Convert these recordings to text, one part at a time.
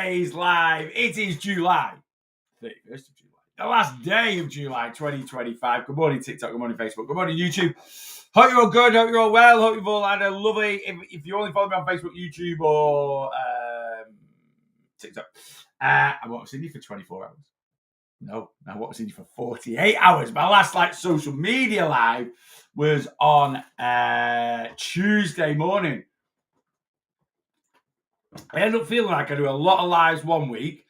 today's live. It is July 31st of July, the last day of July 2025. Good morning, TikTok. Good morning, Facebook. Good morning, YouTube. Hope you're all good. Hope you're all well. Hope you've all had a lovely. If you only follow me on Facebook, YouTube, or TikTok, I won't see you for 24 hours. No, I won't see you for 48 hours. My last social media live was on Tuesday morning. I end up feeling like I do a lot of lives one week,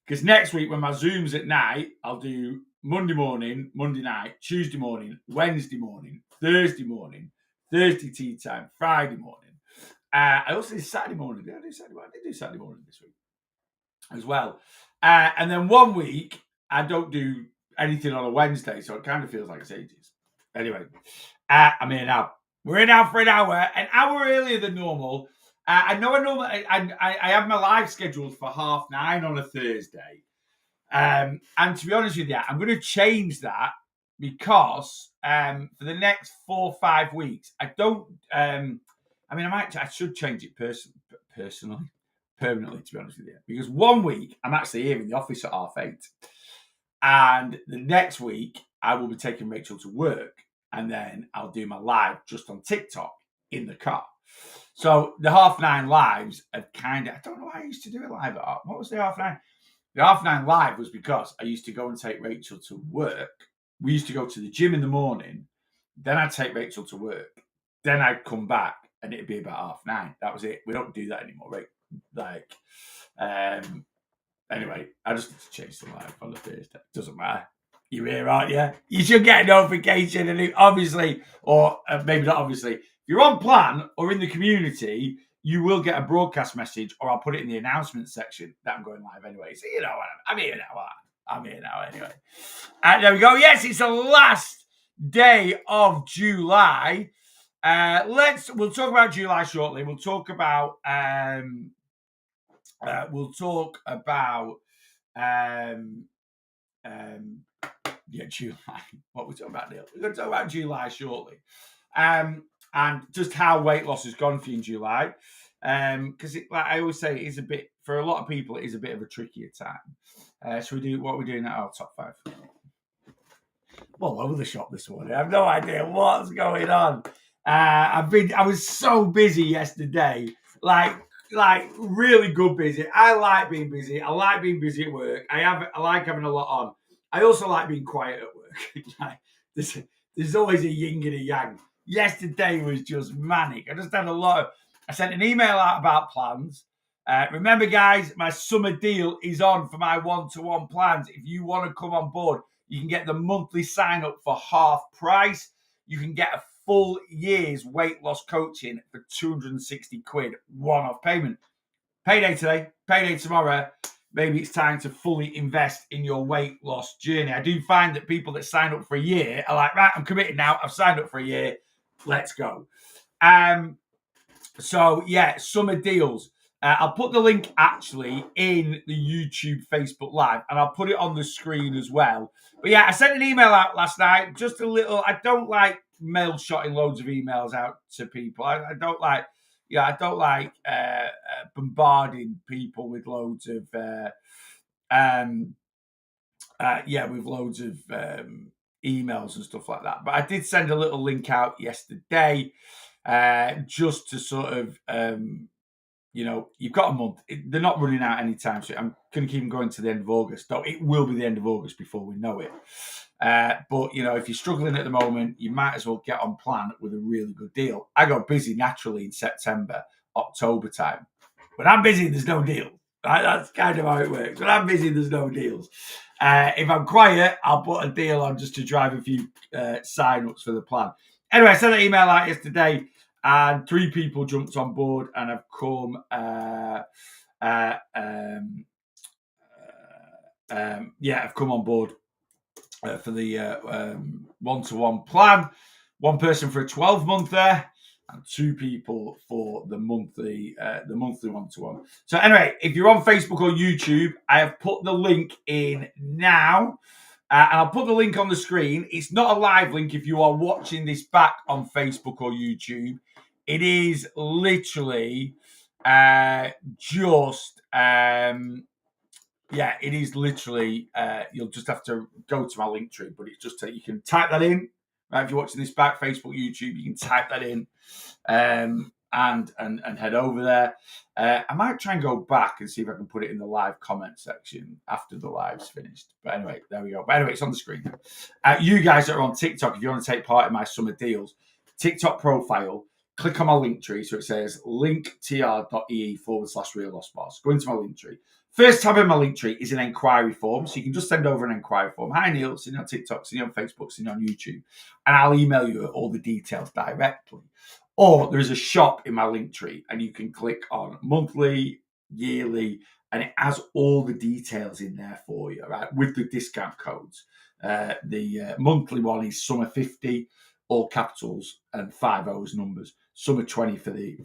because next week when my Zoom's at night, I'll do Monday morning, Monday night, Tuesday morning, Wednesday morning, Thursday tea time, Friday morning. I also did Saturday morning. Did I do Saturday morning? I did do Saturday morning this week as well. And then one week, I don't do anything on a Wednesday, so it kind of feels like it's ages. Anyway, I'm here now. We're in now for an hour earlier than normal. I have my live scheduled for 9:30 on a Thursday. And to be honest with you, I'm going to change that because for the next 4 or 5 weeks, I don't. I should change it permanently, to be honest with you, because one week I'm actually here in the office at 8:30, and the next week I will be taking Rachel to work, and then I'll do my live just on TikTok in the car. So the 9:30 lives are kind of, I don't know why I used to do it live at. What was the 9:30? The 9:30 live was because I used to go and take Rachel to work. We used to go to the gym in the morning. Then I'd take Rachel to work. Then I'd come back and it'd be about 9:30. That was it. We don't do that anymore, right? Anyway, I just need to change the live on the Thursday. Doesn't matter. You're here, aren't you? You should get a notification, and obviously, or maybe not obviously, if you're on plan or in the community, you will get a broadcast message, or I'll put it in the announcement section that I'm going live anyway. So you know what? I'm here now. I'm here now anyway. And there we go. Yes, it's the last day of July. We'll talk about July shortly. We'll talk about July. What we're talking about, Neil? We're going to talk about July shortly, and just how weight loss has gone for you in July. Because like I always say, it is a bit, for a lot of people, it is a bit of a trickier time. So we do what we're doing at our top 5. All over the shop this morning. I have no idea what's going on. I was so busy yesterday, like really good busy. I like being busy. I like being busy at work. I like having a lot on. I also like being quiet at work. There's always a yin and a yang. Yesterday was just manic. I just had I sent an email out about plans. Remember, guys, my summer deal is on for my one-to-one plans. If you want to come on board, you can get the monthly sign up for half price. You can get a full year's weight loss coaching for 260 quid, one-off payment. Payday today, payday tomorrow. Maybe it's time to fully invest in your weight loss journey. I do find that people that sign up for a year are like, right, I'm committed now. I've signed up for a year. Let's go. So yeah, summer deals. I'll put the link actually in the YouTube Facebook Live, and I'll put it on the screen as well. But yeah, I sent an email out last night. Just a little. I don't like mail shotting loads of emails out to people. I don't like. Yeah, I don't like bombarding people with loads of. With loads of emails and stuff like that. But I did send a little link out yesterday, just to sort of. You've got a month. They're not running out anytime soon. I'm going to keep them going to the end of August. Though it will be the end of August before we know it. But, if you're struggling at the moment, you might as well get on plan with a really good deal. I go busy naturally in September, October time. When I'm busy, there's no deal. Right? That's kind of how it works. When I'm busy, there's no deals. If I'm quiet, I'll put a deal on just to drive a few sign-ups for the plan. Anyway, I sent an email out yesterday. And 3 people jumped on board and have come. Have come on board for the one-to-one plan. 1 person for a 12-monther, and 2 people for the monthly one-to-one. So anyway, if you're on Facebook or YouTube, I have put the link in now. And I'll put the link on the screen. It's not a live link if you are watching this back on Facebook or YouTube. It is literally Yeah, it is literally, you'll just have to go to my link tree, but it's just, you can type that in, right? If you're watching this back, Facebook, YouTube, you can type that in and head over there. I might try and go back and see if I can put it in the live comment section after the live's finished. But anyway, there we go. But anyway, it's on the screen. You guys that are on TikTok, if you want to take part in my summer deals, TikTok profile, click on my link tree. So it says linktr.ee/Real Lost Boss. Go into my link tree. First tab in my link tree is an inquiry form. So you can just send over an inquiry form. Hi, Neil. See you on TikTok, see you on Facebook, see you on YouTube. And I'll email you all the details directly. Or there is a shop in my link tree and you can click on monthly, yearly, and it has all the details in there for you, right? With the discount codes. The monthly one is Summer 50, all capitals, and 5 O's numbers. Summer 20 for the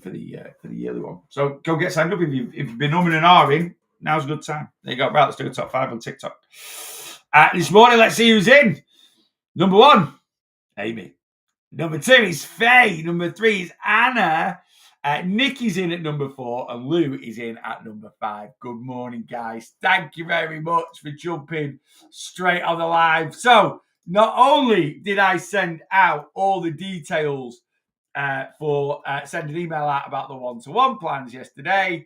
yearly one. So go get signed up if you've been umming and ahhing. Now's a good time. There you go. Right, let's do a top 5 on TikTok. This morning, let's see who's in. Number 1, Amy. Number 2 is Faye. Number 3 is Anna. Nikki's in at number 4 and Lou is in at number 5. Good morning, guys. Thank you very much for jumping straight on the live. So not only did I send out all the details for send an email out about the one-to-one plans yesterday,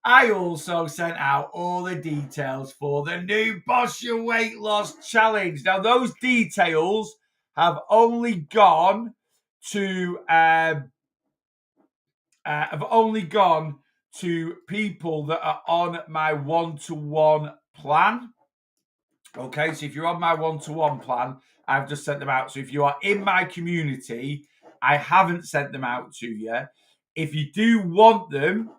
I also sent out all the details for the new Boss Your Weight Loss Challenge. Now, those details have only gone to people that are on my one-to-one plan. Okay, so if you're on my one-to-one plan, I've just sent them out. So if you are in my community, I haven't sent them out to you. If you do want them,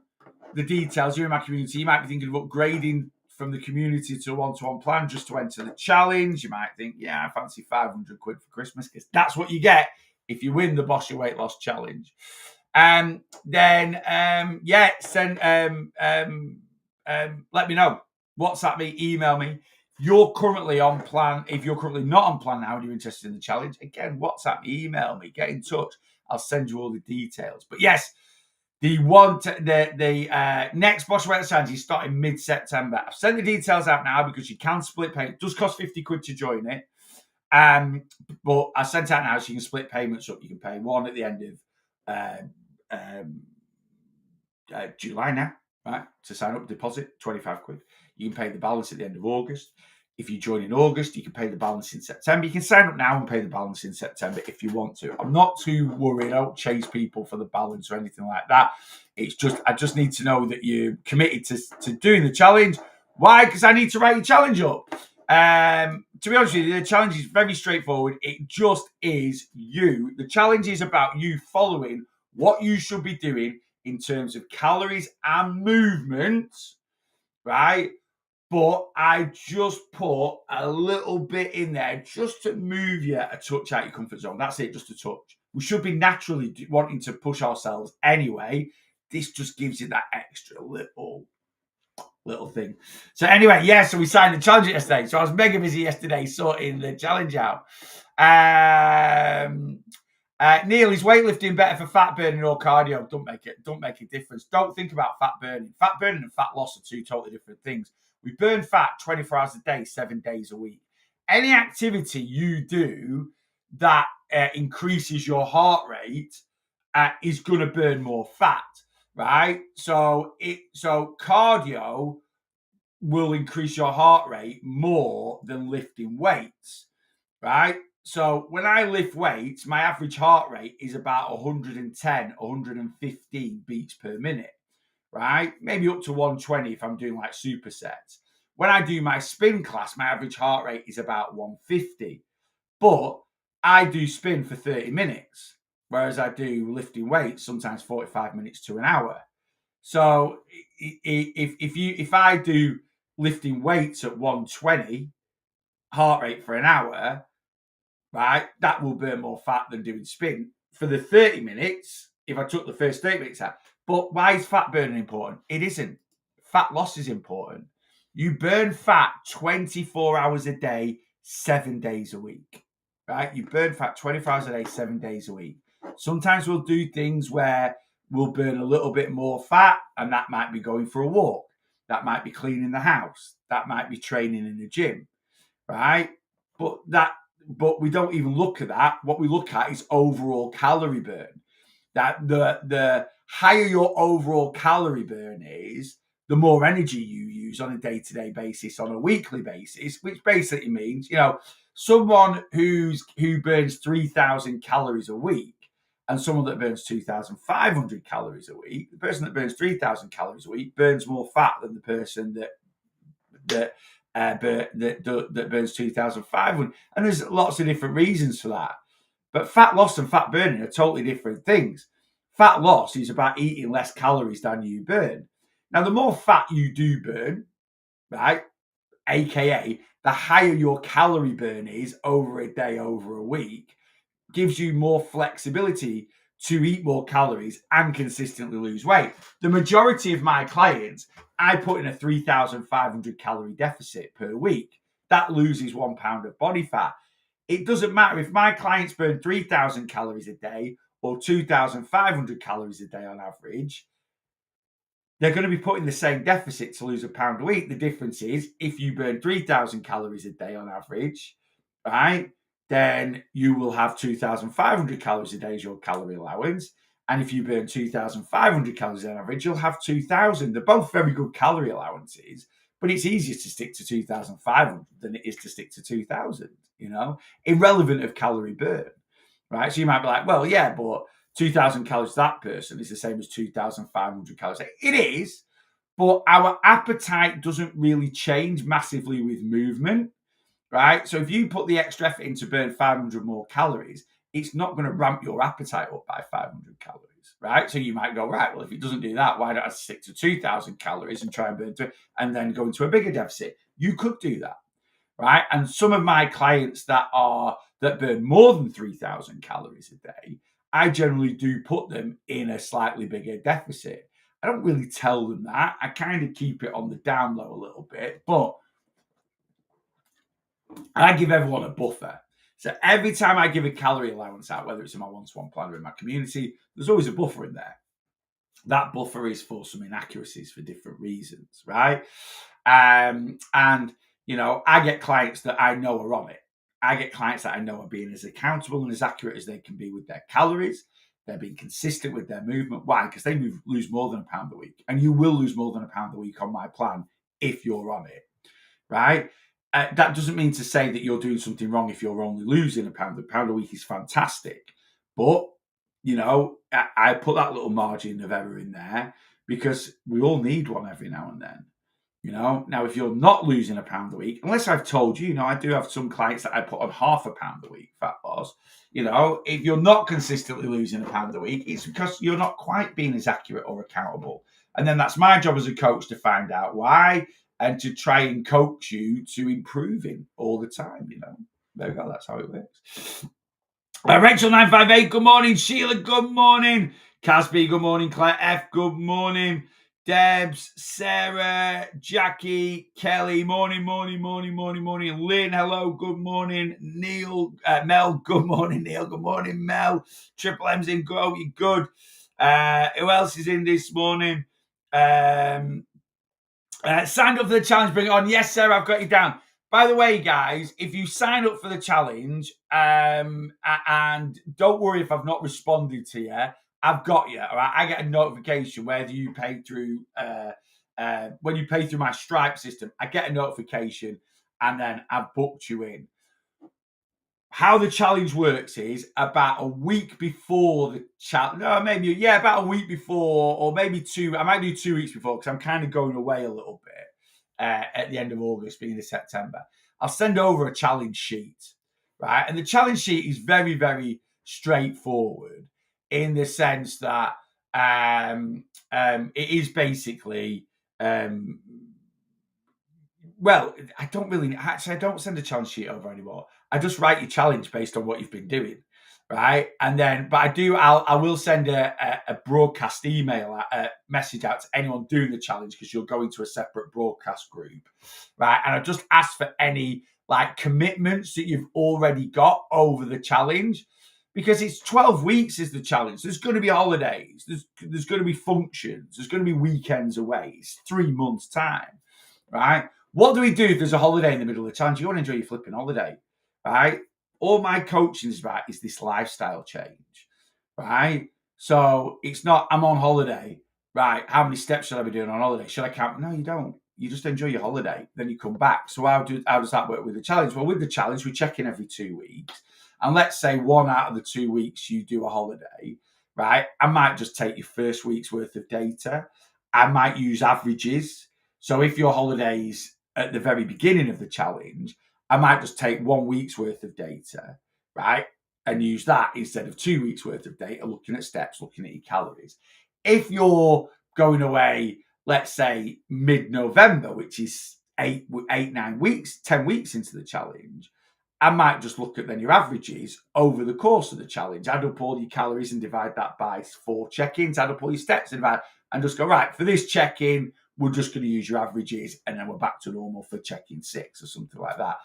the details, you're in my community, you might be thinking of upgrading from the community to a one-to-one plan just to enter the challenge. You might think, yeah, I fancy 500 quid for Christmas, because that's what you get if you win the Boss Your Weight Loss Challenge. Send let me know. WhatsApp me, email me. You're currently on plan. If you're currently not on plan now and you're interested in the challenge, again, WhatsApp me, email me, get in touch. I'll send you all the details. But yes, the next Boss Your Weight Loss Challenge is starting mid-September. I've sent the details out now because you can split pay. It does cost 50 quid to join it. But I sent out now so you can split payments up. You can pay one at the end of July now, right? To sign up, deposit 25 quid. You can pay the balance at the end of August. If you join in August, you can pay the balance in September. You can sign up now and pay the balance in September if you want to. I'm not too worried. I don't chase people for the balance or anything like that. It's just, I just need to know that you're committed to doing the challenge. Why? Because I need to write your challenge up. To be honest with you, the challenge is very straightforward. It just is you. The challenge is about you following what you should be doing in terms of calories and movement, right? But I just put a little bit in there just to move you a touch out your comfort zone. That's it, just a touch. We should be naturally wanting to push ourselves anyway. This just gives you that extra little thing. So anyway, yeah, so we signed the challenge yesterday. So I was mega busy yesterday sorting the challenge out. Neil, is weightlifting better for fat burning or cardio? Don't make a difference. Don't think about fat burning. Fat burning and fat loss are two totally different things. We burn fat 24 hours a day, 7 days a week. Any activity you do that increases your heart rate is going to burn more fat, right? So cardio will increase your heart rate more than lifting weights, right? So when I lift weights, my average heart rate is about 110, 115 beats per minute, right? Maybe up to 120 if I'm doing like supersets. When I do my spin class, my average heart rate is about 150. But I do spin for 30 minutes, whereas I do lifting weights sometimes 45 minutes to an hour. So if I do lifting weights at 120 heart rate for an hour, right, that will burn more fat than doing spin for the 30 minutes if I took the first 30 minutes out. But why is fat burning important? It isn't. Fat loss is important. You burn fat 24 hours a day, 7 days a week, right? You burn fat 24 hours a day, 7 days a week. Sometimes we'll do things where we'll burn a little bit more fat And that might be going for a walk. That might be cleaning the house. That might be training in the gym, right? But we don't even look at that. What we look at is overall calorie burn. That the higher your overall calorie burn is, the more energy you use on a day-to-day basis, on a weekly basis, which basically means, someone who burns 3,000 calories a week and someone that burns 2,500 calories a week, the person that burns 3,000 calories a week burns more fat than the person that burns 2,500. And there's lots of different reasons for that. But fat loss and fat burning are totally different things. Fat loss is about eating less calories than you burn. Now, the more fat you do burn, right, aka the higher your calorie burn is over a day, over a week, gives you more flexibility to eat more calories and consistently lose weight. The majority of my clients, I put in a 3,500 calorie deficit per week. That loses 1 pound of body fat. It doesn't matter if my clients burn 3,000 calories a day or 2,500 calories a day on average. They're going to be putting the same deficit to lose a pound a week. The difference is if you burn 3,000 calories a day on average, right, then you will have 2,500 calories a day as your calorie allowance. And if you burn 2,500 calories on average, you'll have 2,000. They're both very good calorie allowances, but it's easier to stick to 2,500 than it is to stick to 2,000, irrelevant of calorie burn, right? So you might be like, well, yeah, but 2,000 calories to that person is the same as 2,500 calories. It is, but our appetite doesn't really change massively with movement, right? So if you put the extra effort in to burn 500 more calories, it's not going to ramp your appetite up by 500 calories, right? So you might go, right, well, if it doesn't do that, why don't I stick to 2,000 calories and try and burn through and then go into a bigger deficit? You could do that, right? And some of my clients that burn more than 3,000 calories a day, I generally do put them in a slightly bigger deficit. I don't really tell them that. I kind of keep it on the down low a little bit, but I give everyone a buffer. So every time I give a calorie allowance out, whether it's in my one-to-one plan or in my community, there's always a buffer in there. That buffer is for some inaccuracies for different reasons, right? And, I get clients that I know are on it. I get clients that I know are being as accountable and as accurate as they can be with their calories. They're being consistent with their movement. Why? Because they lose more than a pound a week. And you will lose more than a pound a week on my plan if you're on it, right? That doesn't mean to say that you're doing something wrong if you're only losing a pound. A pound a week is fantastic. But, I put that little margin of error in there because we all need one every now and then. Now if you're not losing a pound a week, unless I've told you, I do have some clients that I put on half a pound a week fat loss. If you're not consistently losing a pound a week, it's because you're not quite being as accurate or accountable. And then that's my job as a coach to find out why and to try and coach you to improving all the time. There we go. That's how it works. Rachel 958, good morning. Sheila, good morning. Casby, good morning. Claire F, good morning. Debs, Sarah, Jackie, Kelly, morning. Lynn, hello, good morning. Neil, Mel, good morning. Neil, good morning. Mel, Triple M's in, go, you good. Who else is in this morning? Signed up for the challenge, bring it on. Yes, Sarah, I've got you down. By the way, guys, if you sign up for the challenge, and don't worry if I've not responded to you, I've got you. All right, I get a notification whether you pay through when you pay through my Stripe system. I get a notification, and then I've booked you in. How the challenge works is about a week before the challenge. No, maybe about a week before, or maybe two. I might do 2 weeks before because I'm kind of going away a little bit at the end of August, beginning of September. I'll send over a challenge sheet, right? And the challenge sheet is very, very straightforward in the sense that it is basically. Well, I don't send a challenge sheet over anymore. I just write your challenge based on what you've been doing, right? And then, but I will send a broadcast email, a message out to anyone doing the challenge because you'll go into a separate broadcast group, right? And I just ask for any commitments that you've already got over the challenge. because it's 12 weeks is the challenge. There's going to be holidays. There's going to be functions. There's going to be weekends away. It's 3 months' time, right? What do we do if there's a holiday in the middle of the challenge? You want to enjoy your flipping holiday, right? All my coaching is about is this lifestyle change, right? So it's not, I'm on holiday, right? How many steps should I be doing on holiday? Should I count? No, you don't. You just enjoy your holiday. Then you come back. So how does that work with the challenge? Well, with the challenge, we check in every 2 weeks. And let's say 1 out of the 2 weeks you do a holiday, right? I might just take your first week's worth of data. I might use averages. So if your holiday's at the very beginning of the challenge, I might just take 1 week's worth of data, right? And use that instead of 2 weeks worth of data, looking at steps, looking at your calories. If you're going away, let's say mid-November, which is 9 weeks, 10 weeks into the challenge, I might just look at then your averages over the course of the challenge, add up all your calories and divide that by 4 check-ins, add up all your steps and just go, right, for this check-in, we're just going to use your averages and then we're back to normal for check-in 6 or something like that.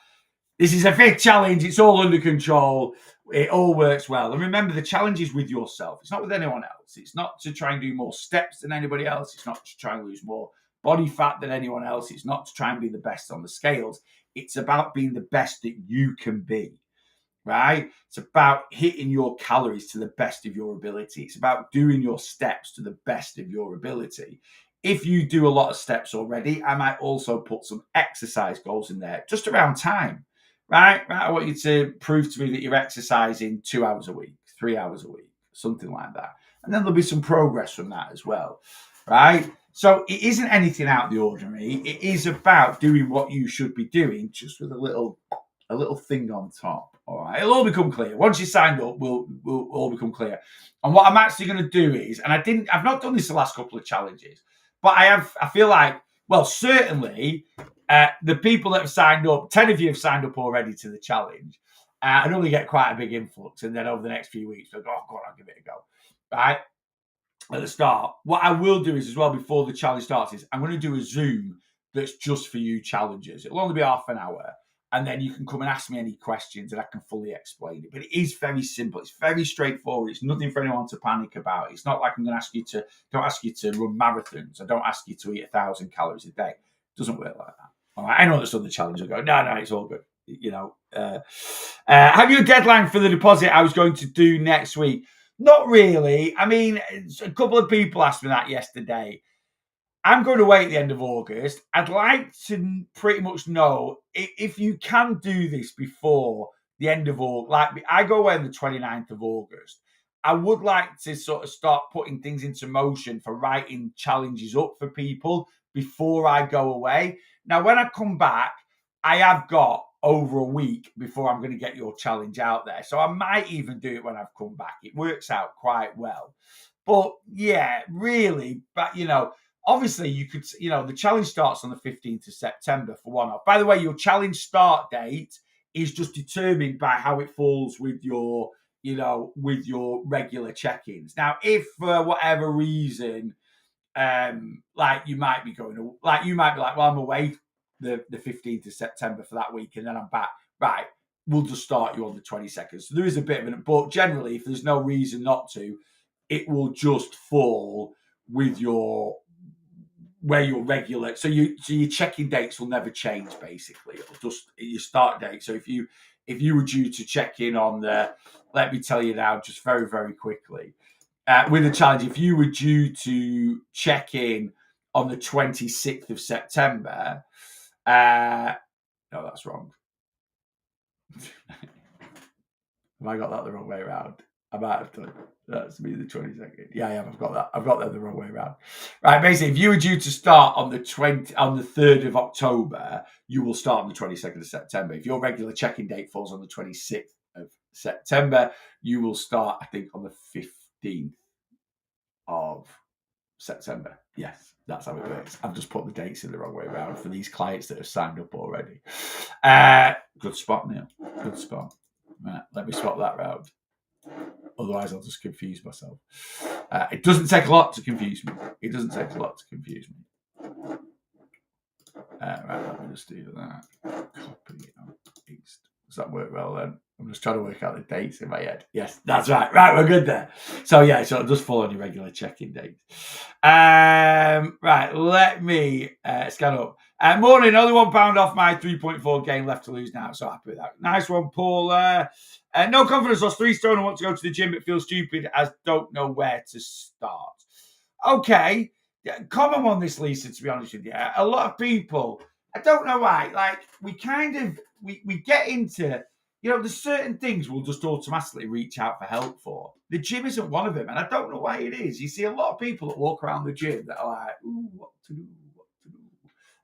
This is a fit challenge. It's all under control. It all works well. And remember, the challenge is with yourself. It's not with anyone else. It's not to try and do more steps than anybody else. It's not to try and lose more body fat than anyone else. It's not to try and be the best on the scales. It's about being the best that you can be, right? It's about hitting your calories to the best of your ability. It's about doing your steps to the best of your ability. If you do a lot of steps already, I might also put some exercise goals in there just around time, right? I want you to prove to me that you're exercising 2 hours a week, 3 hours a week, something like that. And then there'll be some progress from that as well, right? So it isn't anything out of the ordinary. It is about doing what you should be doing, just with a little thing on top. All right, it'll all become clear once you signed up. We'll all become clear. And what I'm actually going to do is, and I've not done this the last couple of challenges, but I feel like, well, certainly the people that have signed up, 10 of you have signed up already to the challenge. I normally get quite a big influx, and then over the next few weeks, we'll go, oh God, I'll give it a go, right? At the start, what I will do is as well before the challenge starts is I'm going to do a Zoom that's just for you challengers. It'll only be half an hour, and then you can come and ask me any questions and I can fully explain it. But it is very simple. It's very straightforward. It's nothing for anyone to panic about. It's not like I'm going to don't ask you to run marathons. I don't ask you to eat 1,000 calories a day. It doesn't work like that. All right. I know that's other challenge will go, no, it's all good. You know, have you a deadline for the deposit I was going to do next week? Not really. I mean, a couple of people asked me that yesterday. I'm going away at the end of August. I'd like to pretty much know if you can do this before the end of August. Like, I go away on the 29th of August. I would like to sort of start putting things into motion for writing challenges up for people before I go away. Now, when I come back, I have got over a week before I'm going to get your challenge out there. So I might even do it when I've come back. It works out quite well. But yeah, really, but obviously you could, the challenge starts on the 15th of September for one off. By the way, your challenge start date is just determined by how it falls with your, with your regular check-ins. Now, if for whatever reason, like you might be like, well, I'm away the 15th of September for that week and then I'm back. Right. We'll just start you on the 22nd. So there is a bit of but generally, if there's no reason not to, it will just fall with your regular. So your check-in dates will never change. Basically, it'll just your start date. So if you were due to check in on let me tell you now, just very very quickly, with the challenge, if you were due to check in on the 26th of September, no, that's wrong. Have I got that the wrong way around? I might have done. That's me, the 22nd. Yeah, I have. I've got that. I've got that the wrong way around. Right, basically, if you were due to start on the 3rd of October, you will start on the 22nd of September. If your regular check-in date falls on the 26th of September, you will start, I think, on the 15th of September. Yes, that's how it works. I've just put the dates in the wrong way around for these clients that have signed up already. Good spot, Neil. Good spot. Right, let me swap that round. Otherwise, I'll just confuse myself. It doesn't take a lot to confuse me. Right, let me just do that. Copy and paste. Does that work well then? I'm just trying to work out the dates in my head. Yes, that's right. Right, we're good there. So yeah, so it'll just fall on your regular check-in dates. Right, let me scan up. Morning, only £1 off my 3.4 game left to lose now. So happy with that. Nice one, Paul. No confidence, lost 3 stone. I want to go to the gym, but feel stupid as don't know where to start. Okay, common on this, Lisa, to be honest with you. A lot of people, I don't know why, like we kind of, we get into, there's certain things we'll just automatically reach out for help for. The gym isn't one of them, and I don't know why it is. You see a lot of people that walk around the gym that are like, ooh, what to do.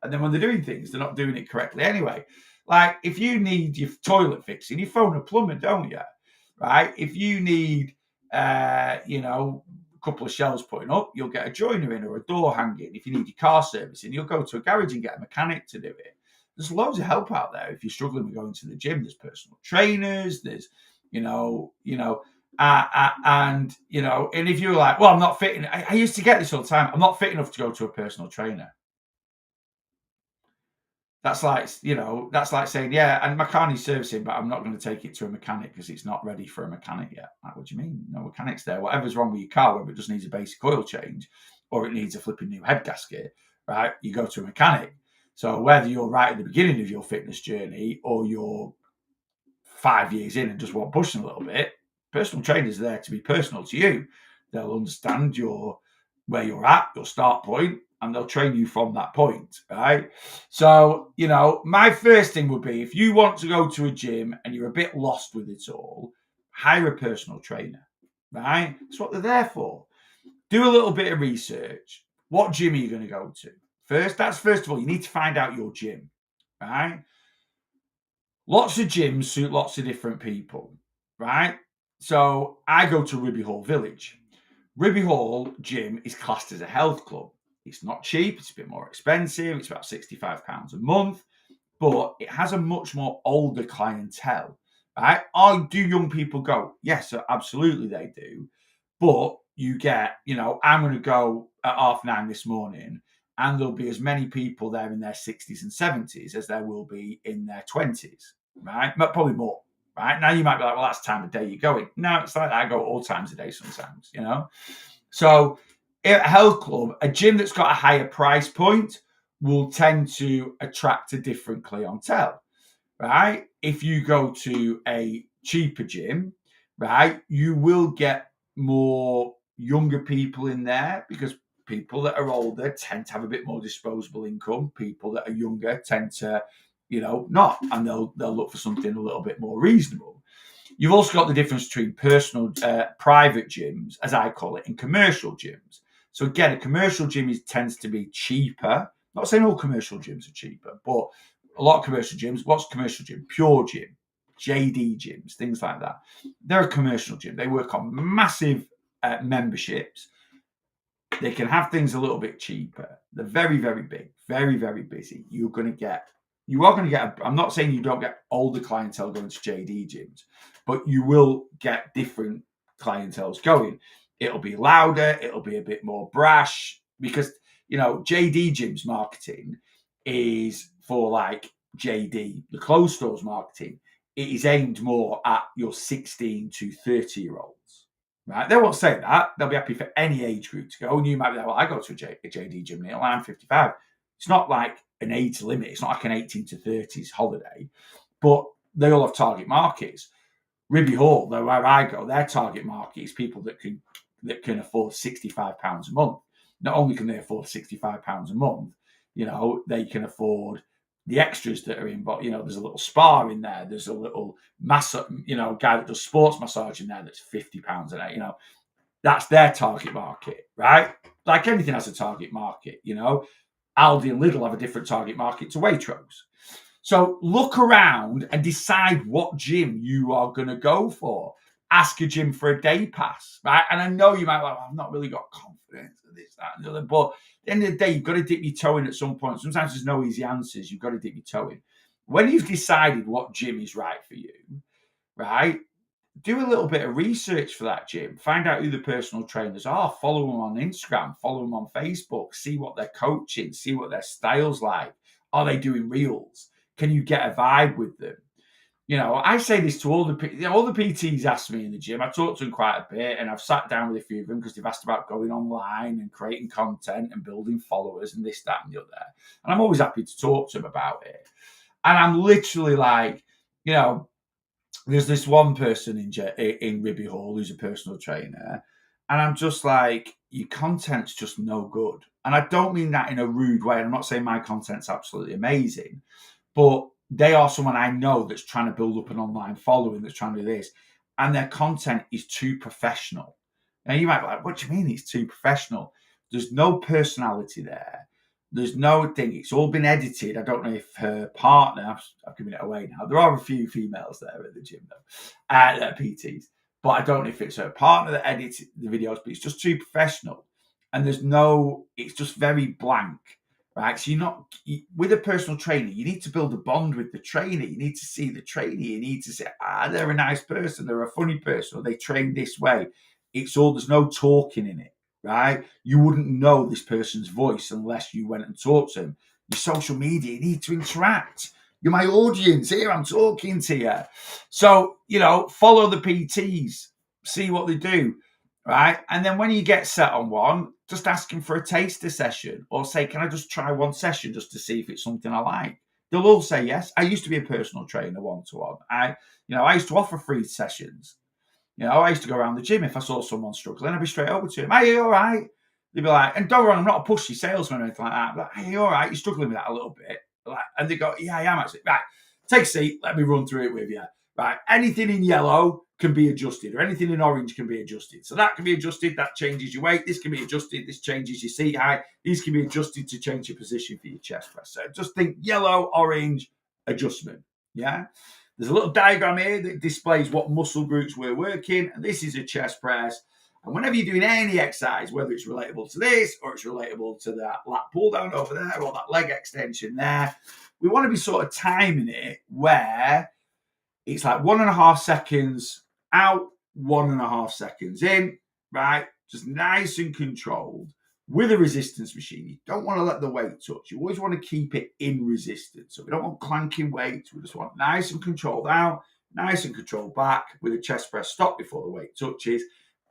And then when they're doing things, they're not doing it correctly anyway. Like if you need your toilet fixing, you phone a plumber, don't you? Right? If you need, a couple of shelves putting up, you'll get a joiner in or a door hanging. If you need your car servicing, you'll go to a garage and get a mechanic to do it. There's loads of help out there if you're struggling with going to the gym. There's personal trainers. There's, and if you're like, well, I'm not fit. I used to get this all the time. I'm not fit enough to go to a personal trainer. That's like saying, yeah, and my car needs servicing, but I'm not going to take it to a mechanic because it's not ready for a mechanic yet. Like, what do you mean? No mechanic's there. Whatever's wrong with your car, whether it just needs a basic oil change or it needs a flipping new head gasket, right? You go to a mechanic. So whether you're right at the beginning of your fitness journey or you're 5 years in and just want pushing a little bit, personal trainers are there to be personal to you. They'll understand where you're at, your start point, and they'll train you from that point, right? So, my first thing would be if you want to go to a gym and you're a bit lost with it all, hire a personal trainer, right? That's what they're there for. Do a little bit of research. What gym are you going to go to? First of all, you need to find out your gym, right? Lots of gyms suit lots of different people, right? So I go to Ribby Hall Village. Ribby Hall Gym is classed as a health club. It's not cheap. It's a bit more expensive. It's about £65 a month, but it has a much more older clientele, right? Do young people go? Yes, absolutely they do. But you get, I'm going to go at 9:30 this morning, and there'll be as many people there in their 60s and 70s as there will be in their 20s, right? But probably more. Right now, you might be like, well, that's time of day you're going. No, it's like that. I go all times a day sometimes, So, at a health club, a gym that's got a higher price point will tend to attract a different clientele, right? If you go to a cheaper gym, right, you will get more younger people in there because people that are older tend to have a bit more disposable income. People that are younger tend to not, and they'll look for something a little bit more reasonable. You've also got the difference between personal, private gyms, as I call it, and commercial gyms. So again, a commercial gym tends to be cheaper. Not saying all commercial gyms are cheaper, but a lot of commercial gyms. What's a commercial gym? Pure Gym, JD gyms, things like that. They're a commercial gym. They work on massive memberships. They can have things a little bit cheaper. They're very, very big, very, very busy. You are going to get, I'm not saying you don't get older clientele going to JD gyms, but you will get different clienteles going. It'll be louder. It'll be a bit more brash because, JD gyms marketing is for like JD, the clothes stores marketing. It is aimed more at your 16 to 30-year-olds. Right? They won't say that. They'll be happy for any age group to go. And you might be like, well, I go to a JD gym, Neil. I'm 55. It's not like an age limit. It's not like an 18 to 30s holiday. But they all have target markets. Ribby Hall, though, where I go, their target market is people that can afford £65 a month. Not only can they afford £65 a month, they can afford the extras that are in, but there's a little spa in there. There's a little massage, guy that does sports massage in there that's £50 a day. That's their target market, right? Like anything has a target market. Aldi and Lidl have a different target market to Waitrose. So look around and decide what gym you are going to go for. Ask a gym for a day pass, right? And I know you might be like, I've not really got confidence in this, that, and the other. But at the end of the day, you've got to dip your toe in at some point. Sometimes there's no easy answers. You've got to dip your toe in. When you've decided what gym is right for you, right, do a little bit of research for that gym. Find out who the personal trainers are. Follow them on Instagram. Follow them on Facebook. See what they're coaching. See what their style's like. Are they doing reels? Can you get a vibe with them? I say this to all the PTs ask me in the gym. I talk to them quite a bit, and I've sat down with a few of them because they've asked about going online and creating content and building followers and this, that, and the other. And I'm always happy to talk to them about it. And I'm literally like, there's this one person in Ribby Hall who's a personal trainer, and I'm just like, your content's just no good. And I don't mean that in a rude way. I'm not saying my content's absolutely amazing, but they are someone I know that's trying to build up an online following, that's trying to do this, and their content is too professional. Now you might be like, what do you mean it's too professional? There's no personality there. There's no thing. It's all been edited. I don't know if her partner, I've given it away now. There are a few females there at the gym, though, that are PTs. But I don't know if it's her partner that edits the videos, but it's just too professional. And it's just very blank, right? So with a personal trainer, you need to build a bond with the trainer. You need to see the trainer. You need to say, they're a nice person. They're a funny person. Or they train this way. There's no talking in it. Right? You wouldn't know this person's voice unless you went and talked to them. Your social media, you need to interact. You're my audience. Here, I'm talking to you. So, follow the PTs, see what they do, right? And then when you get set on one, just ask them for a taster session or say, can I just try one session just to see if it's something I like? They'll all say yes. I used to be a personal trainer one-to-one. I used to offer free sessions. I used to go around the gym. If I saw someone struggling, I'd be straight over to him. Are you all right? They'd be like, and don't worry, I'm not a pushy salesman or anything like that. But, are you all right? You're struggling with that a little bit. And they go, yeah, I am actually. Right, take a seat. Let me run through it with you. Right, anything in yellow can be adjusted, or anything in orange can be adjusted. So that can be adjusted. That changes your weight. This can be adjusted. This changes your seat height. These can be adjusted to change your position for your chest press. So just think yellow, orange, adjustment. Yeah. There's a little diagram here that displays what muscle groups we're working. And this is a chest press. And whenever you're doing any exercise, whether it's relatable to this or it's relatable to that lat pull down over there or that leg extension there, we want to be sort of timing it where it's like 1.5 seconds out, 1.5 seconds in, right? Just nice and controlled. With a resistance machine, you don't want to let the weight touch. You always want to keep it in resistance. So we don't want clanking weights. We just want nice and controlled out, nice and controlled back with a chest press stop before the weight touches.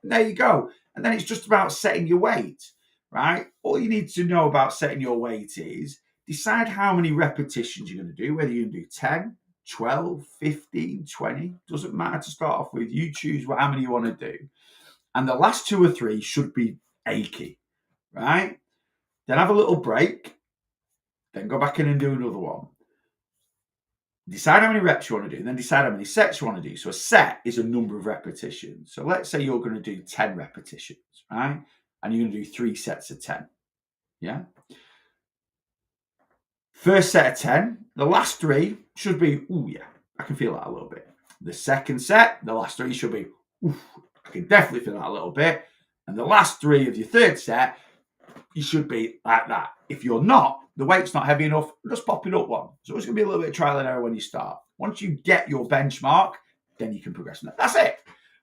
And there you go. And then it's just about setting your weight, right? All you need to know about setting your weight is decide how many repetitions you're going to do, whether you're going to do 10, 12, 15, 20. Doesn't matter to start off with. You choose how many you want to do. And the last 2 or 3 should be achy. Right? Then have a little break. Then go back in and do another one. Decide how many reps you want to do. Then decide how many sets you want to do. So a set is a number of repetitions. So let's say you're going to do 10 repetitions, right? And you're going to do 3 sets of 10. Yeah? First set of 10. The last 3 should be, I can feel that a little bit. The second set, the last 3 should be, I can definitely feel that a little bit. And the last 3 of your third set, you should be like that. If you're not, the weight's not heavy enough, just pop it up one. So it's going to be a little bit of trial and error when you start. Once you get your benchmark, then you can progress from that. That's it,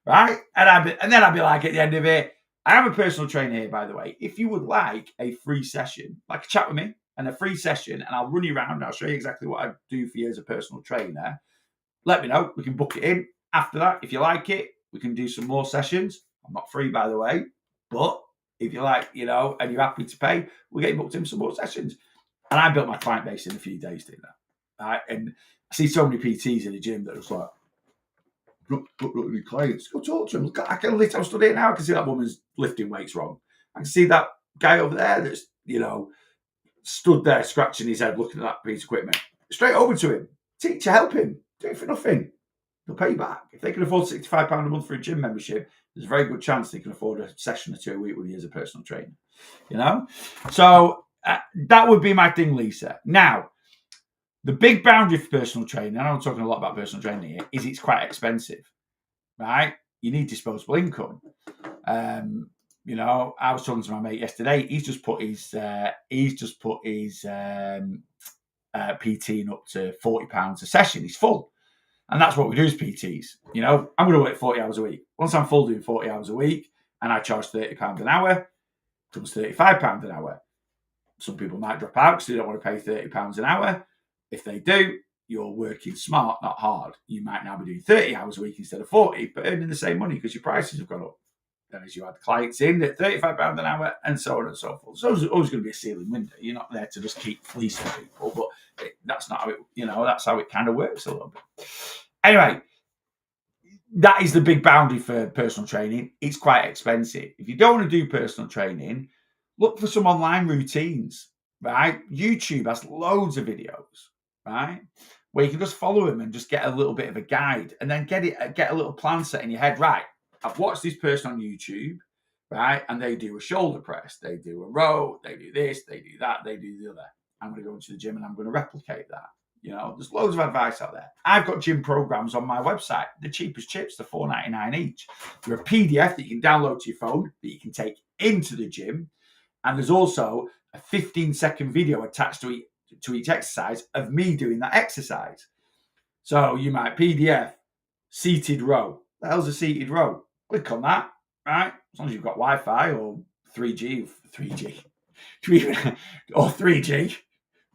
right? And then I'd be like, at the end of it, I am a personal trainer here, by the way. If you would like a free session, like a chat with me and a free session, and I'll run you around, I'll show you exactly what I do for you as a personal trainer, let me know. We can book it in. After that, if you like it, we can do some more sessions. I'm not free, by the way, but if you like, and you're happy to pay, we'll get you booked in some more sessions. And I built my client base in a few days doing that. Right? And I see so many PTs in the gym that are just like, look at your clients. Go talk to them. I can literally, I'm studying now. I can see that woman's lifting weights wrong. I can see that guy over there that's, stood there scratching his head looking at that piece of equipment. Straight over to him. Teacher, help him. Do it for nothing. They'll pay you back. If they can afford £65 a month for a gym membership, there's a very good chance they can afford a session or 2 a week with you as a personal trainer. So that would be my thing, Lisa. Now, the big boundary for personal training, and I'm talking a lot about personal training here, is it's quite expensive, right? You need disposable income. I was talking to my mate yesterday. He's just put his PT up to £40 a session. He's full. And that's what we do as PTs. I'm going to work 40 hours a week. Once I'm full doing 40 hours a week and I charge £30 an hour, it comes £35 an hour. Some people might drop out because they don't want to pay £30 an hour. If they do, you're working smart, not hard. You might now be doing 30 hours a week instead of 40, but earning the same money because your prices have gone up. Then as you add clients in at £35 an hour and so on and so forth. So there's always going to be a ceiling window. You're not there to just keep fleecing people, but that's not how it, that's how it kind of works a little bit. Anyway, that is the big boundary for personal training. It's quite expensive. If you don't want to do personal training, look for some online routines, right? YouTube has loads of videos, right? Where you can just follow them and just get a little bit of a guide and then get a little plan set in your head. Right, I've watched this person on YouTube, right? And they do a shoulder press, they do a row, they do this, they do that, they do the other. I'm going to go into the gym and I'm going to replicate that. There's loads of advice out there. I've got gym programs on my website. The cheapest chips, they're $4.99 each. They're a PDF that you can download to your phone that you can take into the gym. And there's also a 15-second video attached to each exercise of me doing that exercise. So you might PDF seated row. The hell's a seated row? Click on that, right? As long as you've got Wi-Fi or 3G or 3G.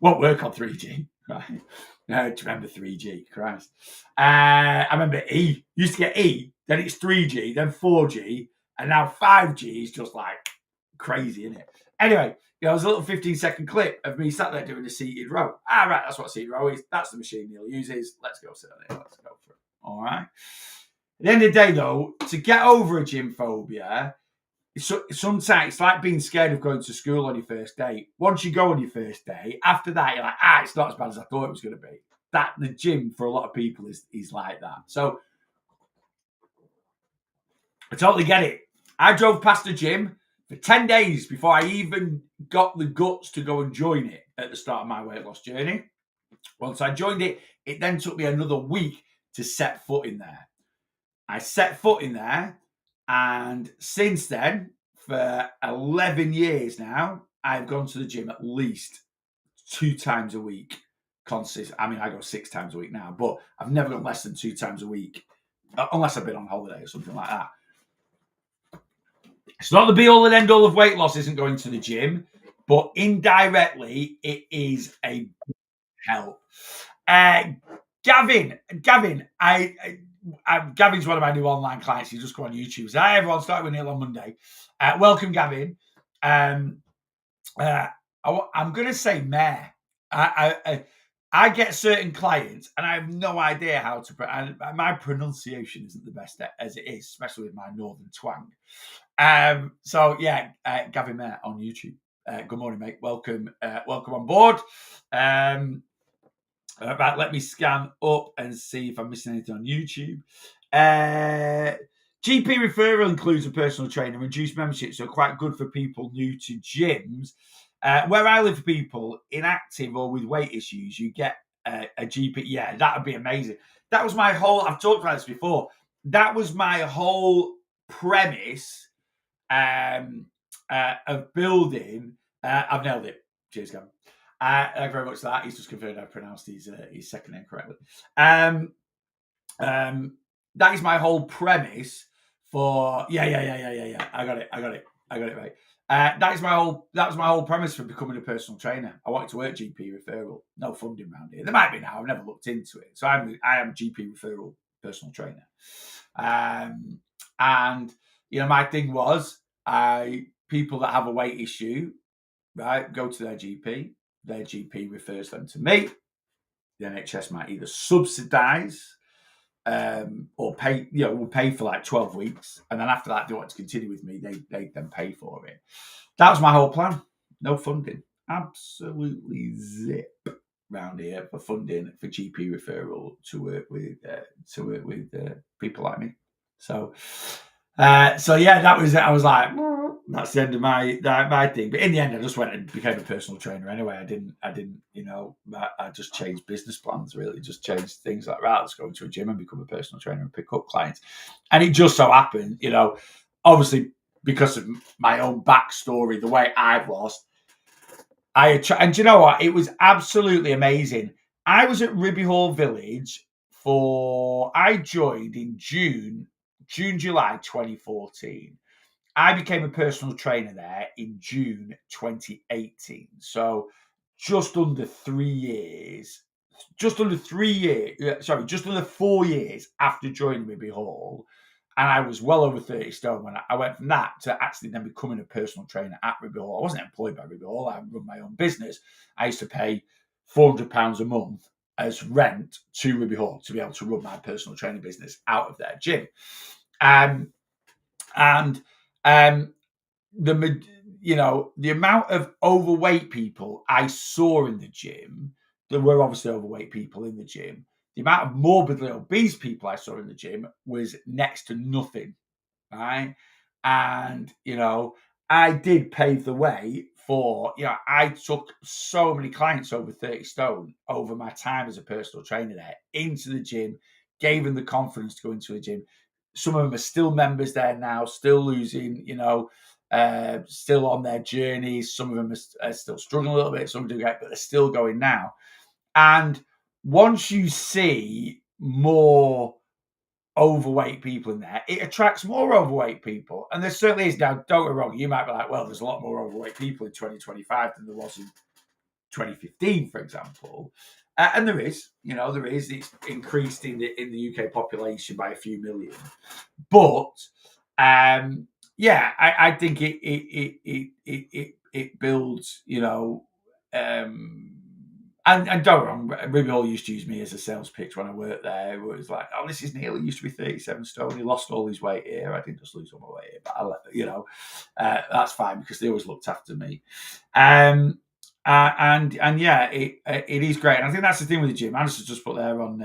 Won't work on 3G, right? No, to remember 3G, Christ. I remember E. Used to get E, then it's 3G, then 4G, and now 5G is just like crazy, isn't it? Anyway, there's a little 15-second clip of me sat there doing a seated row. Right, that's what a seated row is. That's the machine Neil uses. Let's go sit on it. Let's go for it. All right. At the end of the day, though, to get over a gym phobia, sometimes it's like being scared of going to school on your first day. Once you go on your first day, after that, you're like, it's not as bad as I thought it was going to be. That the gym for a lot of people is like that. So I totally get it. I drove past the gym for 10 days before I even got the guts to go and join it at the start of my weight loss journey. Once I joined it, it then took me another week to set foot in there. I set foot in there, and since then, for 11 years now, I've gone to the gym at least 2 times a week. I mean, I go 6 times a week now, but I've never gone less than 2 times a week, unless I've been on holiday or something like that. It's not the be-all and end-all of weight loss isn't going to the gym, but indirectly, it is a help. Gavin, Gavin's one of my new online clients. You just go on YouTube. So, hi, everyone. Started with Neil on Monday. Welcome, Gavin. I'm going to say Mayor. I get certain clients, and I have no idea how to. My pronunciation isn't the best as it is, especially with my northern twang. So yeah, Gavin Mayor on YouTube. Good morning, mate. Welcome on board. Right, let me scan up and see if I'm missing anything on YouTube. GP referral includes a personal trainer, reduced membership, so quite good for people new to gyms. Where I live, for people inactive or with weight issues, you get a GP. Yeah, that would be amazing. That was my whole. I've talked about this before. That was my whole premise of building. I've nailed it. Cheers, Gavin. Thank you very much for that. He's just confirmed I pronounced his second name correctly. That is my whole premise for. Yeah. I got it right. That was my whole premise for becoming a personal trainer. I wanted to work GP referral. No funding around here. There might be now. I've never looked into it. So I am a GP referral personal trainer. And my thing was, people that have a weight issue, right, go to their GP. Their GP refers them to me. The NHS might either subsidise or pay, will pay for like 12 weeks. And then after that, they want to continue with me, they then pay for it. That was my whole plan. No funding. Absolutely zip round here for funding for GP referral to work with people like me. So yeah, that was it. I was like, that's the end of my thing. But in the end, I just went and became a personal trainer anyway. I didn't, I just changed business plans, really. Just changed things like, right, let's go to a gym and become a personal trainer and pick up clients. And it just so happened, obviously because of my own backstory, the way I've lost, and do you know what? It was absolutely amazing. I was at Ribby Hall Village I joined in June, July 2014. I became a personal trainer there in June 2018. So just under 3 years just under 4 years after joining Ribby Hall, and I was well over 30 stone when I went from that to actually then becoming a personal trainer at Ribby Hall. I wasn't employed by Ribby Hall. I run my own business. I used to pay £400 a month as rent to Ribby Hall to be able to run my personal training business out of their gym. And the amount of overweight people I saw in the gym, there were obviously overweight people in the gym. The amount of morbidly obese people I saw in the gym was next to nothing, right? And, I did pave the way for, I took so many clients over 30 stone over my time as a personal trainer there into the gym, gave them the confidence to go into the gym. Some of them are still members there now, still losing, still on their journeys. Some of them are still struggling a little bit. Some do get, but they're still going now. And once you see more overweight people in there, it attracts more overweight people. And there certainly is. Now, don't get me wrong, you might be like, well, there's a lot more overweight people in 2025 than there was in 2015, for example. And there is. It's increased in the UK population by a few million. But I think it builds, and don't wrong, Ribby Hall used to use me as a sales pitch when I worked there. It was like, oh, this is Neil. He used to be 37 stone. He lost all his weight here. I didn't just lose all my weight here, but that's fine because they always looked after me. It is great. And I think that's the thing with the gym. Anderson just put there on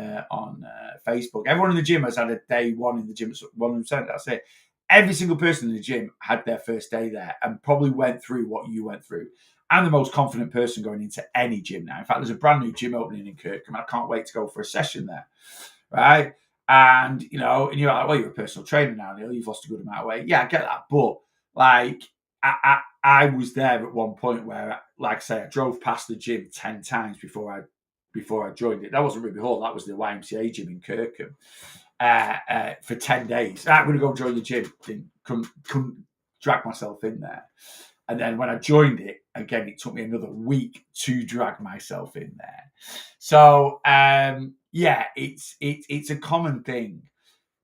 Facebook. Everyone in the gym has had a day one in the gym. 100%. That's it. Every single person in the gym had their first day there and probably went through what you went through. I'm the most confident person going into any gym now. In fact, there's a brand new gym opening in Kirkham. I can't wait to go for a session there, right? And, and you're like, well, you're a personal trainer now, Neil. You've lost a good amount of weight. Yeah, I get that. But, I was there at one point where, like I say, I drove past the gym 10 times before I joined it. That wasn't Ribby Hall. That was the YMCA gym in Kirkham for 10 days. I'm going to go join the gym. Couldn't drag myself in there. And then when I joined it, again, it took me another week to drag myself in there. So, it's a common thing.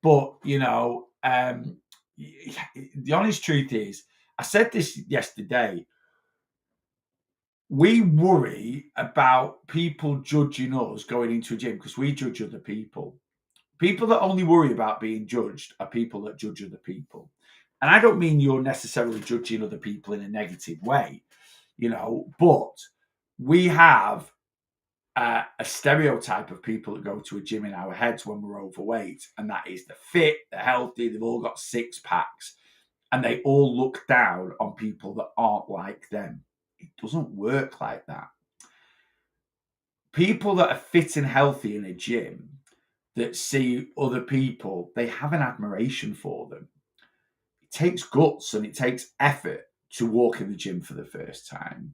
But, the honest truth is, I said this yesterday, we worry about people judging us going into a gym because we judge other people. People that only worry about being judged are people that judge other people. And I don't mean you're necessarily judging other people in a negative way, but we have a stereotype of people that go to a gym in our heads when we're overweight. And that is they're fit, they're healthy, they've all got six packs, and they all look down on people that aren't like them. It doesn't work like that. People that are fit and healthy in a gym that see other people, they have an admiration for them. It takes guts and it takes effort to walk in the gym for the first time.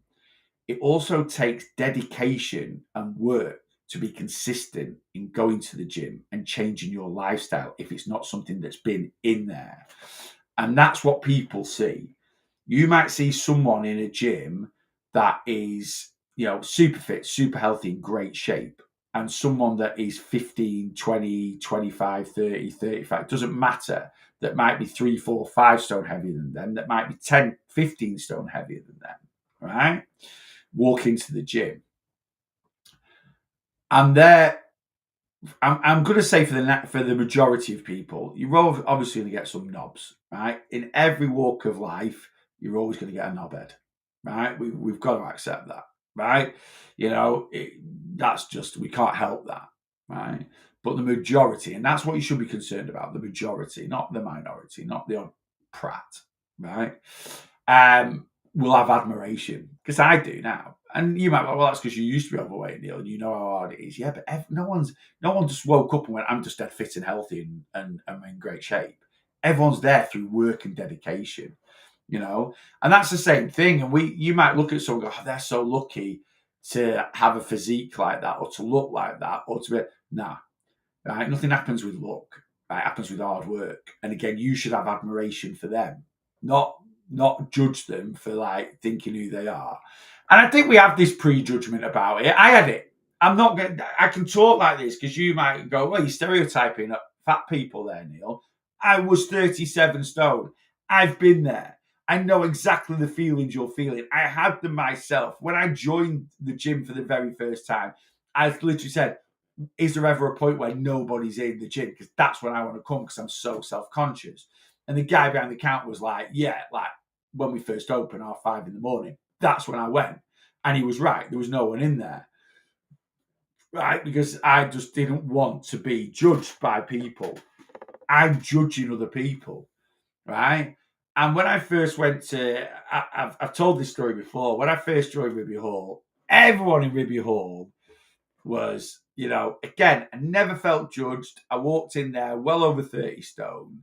It also takes dedication and work to be consistent in going to the gym and changing your lifestyle if it's not something that's been in there. And that's what people see. You might see someone in a gym that is, super fit, super healthy, in great shape, and someone that is 15, 20, 25, 30, 35, it doesn't matter, that might be 3, 4, 5 stone heavier than them, that might be 10, 15 stone heavier than them, right? Walk into the gym. And I'm going to say for the majority of people, you're obviously going to get some knobs, right? In every walk of life, you're always going to get a knobhead, right? We've got to accept that, right? That's just, we can't help that, right? But the majority, and that's what you should be concerned about, the majority, not the minority, not the odd prat, right? Will have admiration, because I do now. And you might be like, well, that's because you used to be overweight, Neil, and you know how hard it is. Yeah, but no one just woke up and went, I'm just dead fit and healthy and I'm in great shape. Everyone's there through work and dedication, and that's the same thing. And you might look at someone and go, oh, they're so lucky to have a physique like that, or to look like that, or to be, nah, right? Nothing happens with luck. Right? It happens with hard work. And again, you should have admiration for them, not judge them for thinking who they are. And I think we have this prejudgment about it. I had it. I'm not going. I can talk like this because you might go, well, you're stereotyping fat people there, Neil. I was 37 stone. I've been there. I know exactly the feelings you're feeling. I had them myself. When I joined the gym for the very first time, I literally said, is there ever a point where nobody's in the gym? Because that's when I want to come because I'm so self-conscious. And the guy behind the counter was like, yeah, like when we first opened, 5:30 in the morning, that's when I went. And he was right. There was no one in there. Right? Because I just didn't want to be judged by people. I'm judging other people. Right? And when I first went to, I've told this story before. When I first joined Ribby Hall, everyone in Ribby Hall was, again, I never felt judged. I walked in there well over 30 stone,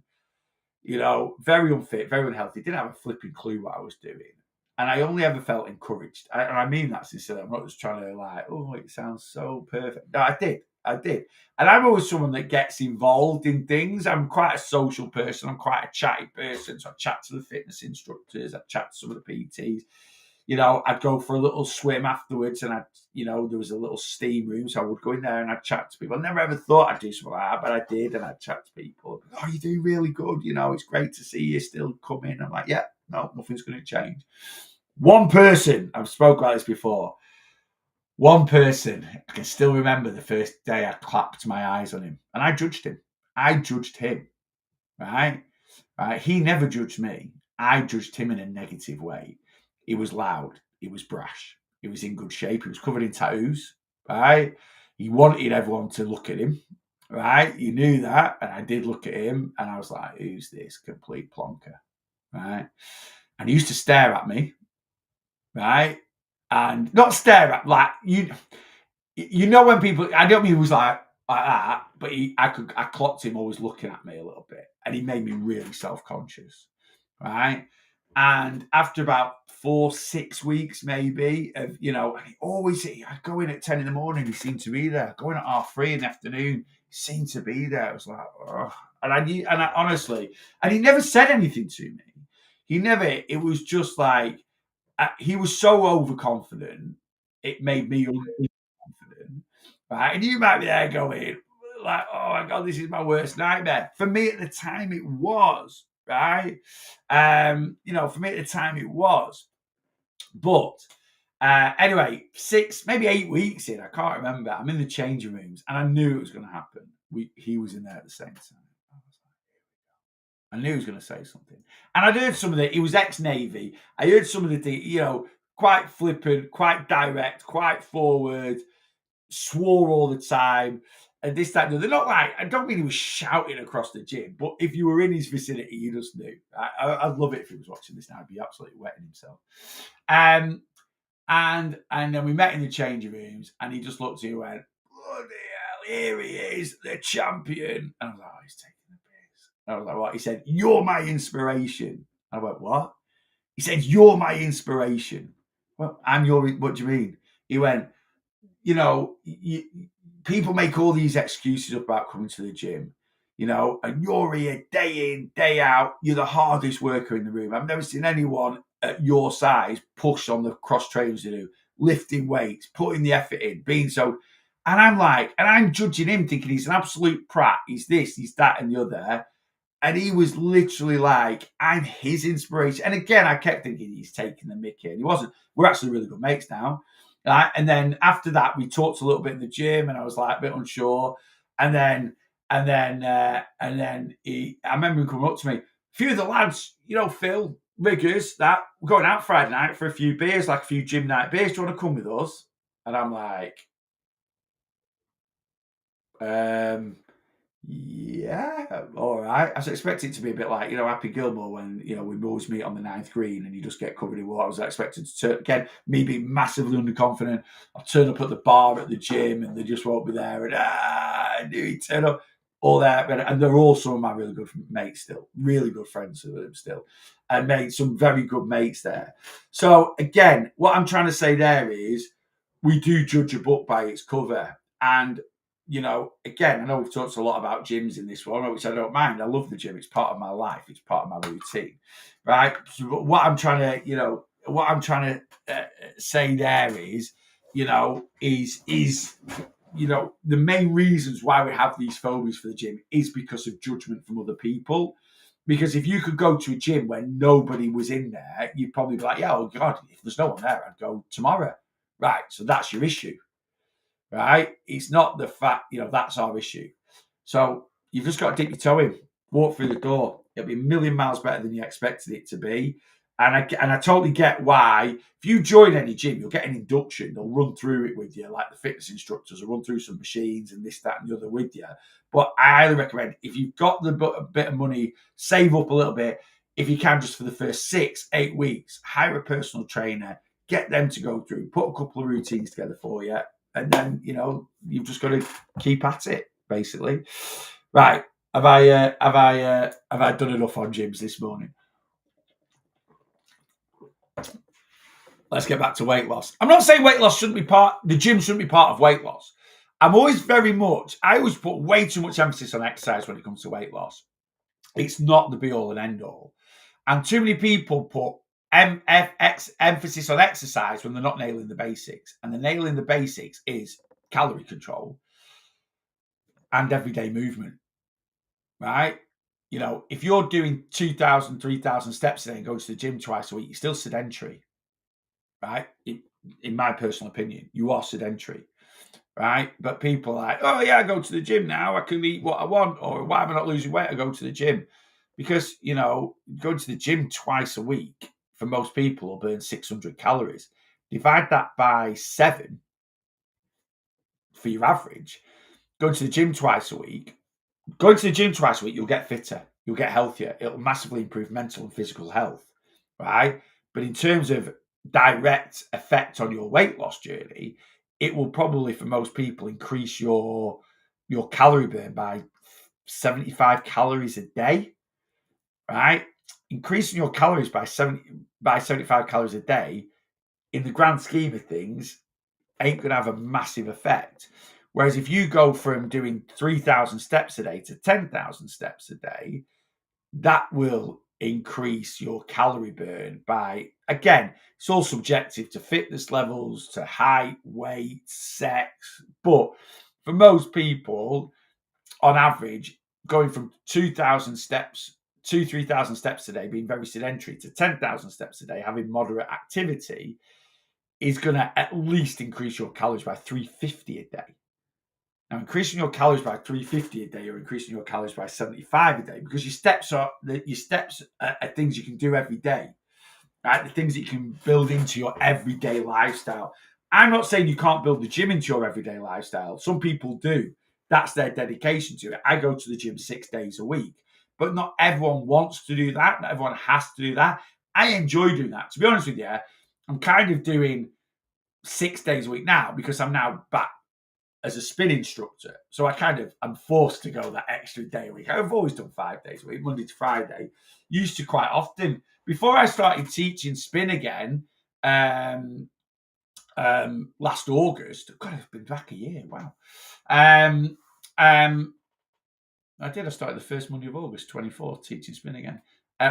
very unfit, very unhealthy, didn't have a flipping clue what I was doing. And I only ever felt encouraged. And I mean that sincerely. I'm not just trying to it sounds so perfect. No, I did. And I'm always someone that gets involved in things. I'm quite a social person. I'm quite a chatty person. So I chat to the fitness instructors. I chat to some of the PTs. I'd go for a little swim afterwards and there was a little steam room. So I would go in there and I'd chat to people. I never ever thought I'd do something like that, but I did. And I'd chat to people. Oh, you're doing really good. It's great to see you still come in. I'm like, yeah, no, nothing's going to change. One person, I've spoke about this before. One person, I can still remember the first day I clapped my eyes on him and I judged him. Right? He never judged me. I judged him in a negative way. He was loud. He was brash. He was in good shape. He was covered in tattoos. Right? He wanted everyone to look at him. Right? You knew that. And I did look at him and I was like, who's this complete plonker? Right? And he used to stare at me. Right? And not stare at, like, when people, I don't mean he was like that, but I clocked him always looking at me a little bit, and he made me really self-conscious, right? And after about 4-6 weeks, maybe, of and I'd go in at 10 in the morning, he seemed to be there. Go in at 3:30 in the afternoon, he seemed to be there. It was like, oh. And I honestly, and he never said anything to me. It was just like, he was so overconfident, it made me unconfident, right? And you might be there going, like, oh my God, this is my worst nightmare. For me at the time, it was, right? For me at the time, it was. But anyway, 6, maybe 8 weeks in, I can't remember. I'm in the changing rooms and I knew it was going to happen. He was in there at the same time. I knew he was going to say something. And I'd heard some of it. He was ex-Navy. I heard some of the, quite flippant, quite direct, quite forward, swore all the time. And this, that, and they're not like, I don't mean he was shouting across the gym, but if you were in his vicinity, you just knew. I'd love it if he was watching this now. He'd be absolutely wetting himself. And then we met in the changing rooms and he just looked at you and went, bloody hell, here he is, the champion. And I was like, oh, he's taking the piss. I was like, what? He said, you're my inspiration. I went, what? He said, you're my inspiration. Well, what do you mean? He went, people make all these excuses about coming to the gym, and you're here day in, day out. You're the hardest worker in the room. I've never seen anyone at your size push on the cross trainers to do, lifting weights, putting the effort in, being so. And I'm judging him, thinking he's an absolute prat. He's this, he's that, and the other. And he was literally like, I'm his inspiration. And again, I kept thinking he's taking the mickey. And he wasn't. We're actually really good mates now. Right? And then after that, we talked a little bit in the gym, and I was like a bit unsure. And then I remember him coming up to me. A few of the lads, Phil, Riggers, that we're going out Friday night for a few beers, like a few gym night beers. Do you want to come with us? And I'm like, yeah, all right. I was expecting it to be a bit like, Happy Gilmore when, we always meet on the 9th green and you just get covered in water. I was expecting to turn, again, me being massively underconfident. I'll turn up at the bar at the gym and they just won't be there. And I knew he'd turn up, all that. And they're all some of my really good mates still, really good friends with them still, and made some very good mates there. So again, what I'm trying to say there is we do judge a book by its cover. And again, I know we've talked a lot about gyms in this one, which I don't mind. I love the gym. It's part of my life. It's part of my routine, right? So what I'm trying to say there is is the main reasons why we have these phobias for the gym is because of judgment from other people. Because if you could go to a gym where nobody was in there, you'd probably be like, yeah, oh God, if there's no one there, I'd go tomorrow. Right. So that's your issue. Right. It's not the fact, that's our issue. So you've just got to dip your toe in, walk through the door. It'll be a million miles better than you expected it to be. And I totally get why. If you join any gym, you'll get an induction. They'll run through it with you, like the fitness instructors will run through some machines and this, that, and the other with you. But I highly recommend, if you've got the bit of money, save up a little bit. If you can, just for the first 6-8 weeks, hire a personal trainer, get them to go through, put a couple of routines together for you, and then you've just got to keep at it, basically. Right? Have I done enough on gyms this morning? Let's get back to weight loss. I'm not saying weight loss the gym shouldn't be part of weight loss. I always put way too much emphasis on exercise when it comes to weight loss. It's not the be all and end all. And too many people put emphasis on exercise when they're not nailing the basics. And the nailing the basics is calorie control and everyday movement, right? If you're doing 2,000, 3,000 steps a day and going to the gym twice a week, you're still sedentary. Right? In my personal opinion, you are sedentary, right? But people are like, oh yeah, I go to the gym now. I can eat what I want, or why am I not losing weight? I go to the gym because going to the gym twice a week for most people will burn 600 calories. Divide that by 7 for your average. Going to the gym twice a week, you'll get fitter, you'll get healthier. It'll massively improve mental and physical health, right? But in terms of direct effect on your weight loss journey, it will probably, for most people, increase your calorie burn by 75 calories a day, right? Increasing your calories by 75 calories a day, in the grand scheme of things, ain't going to have a massive effect. Whereas if you go from doing 3,000 steps a day to 10,000 steps a day, that will increase your calorie burn by, again, it's all subjective to fitness levels, to height, weight, sex. But for most people, on average, going from 3,000 steps a day, being very sedentary, to 10,000 steps a day, having moderate activity, is going to at least increase your calories by 350 a day. Now, increasing your calories by 350 a day, or increasing your calories by 75 a day, because your steps are things you can do every day, right? The things that you can build into your everyday lifestyle. I'm not saying you can't build the gym into your everyday lifestyle. Some people do. That's their dedication to it. I go to the gym 6 days a week, but not everyone wants to do that. Not everyone has to do that. I enjoy doing that. To be honest with you, I'm kind of doing 6 days a week now because I'm now back as a spin instructor. So I'm forced to go that extra day a week. I've always done 5 days a week, Monday to Friday. Used to quite often. Before I started teaching spin again, last August. God, it's been back a year. Wow. I started the first Monday of August, 24th, teaching spin again.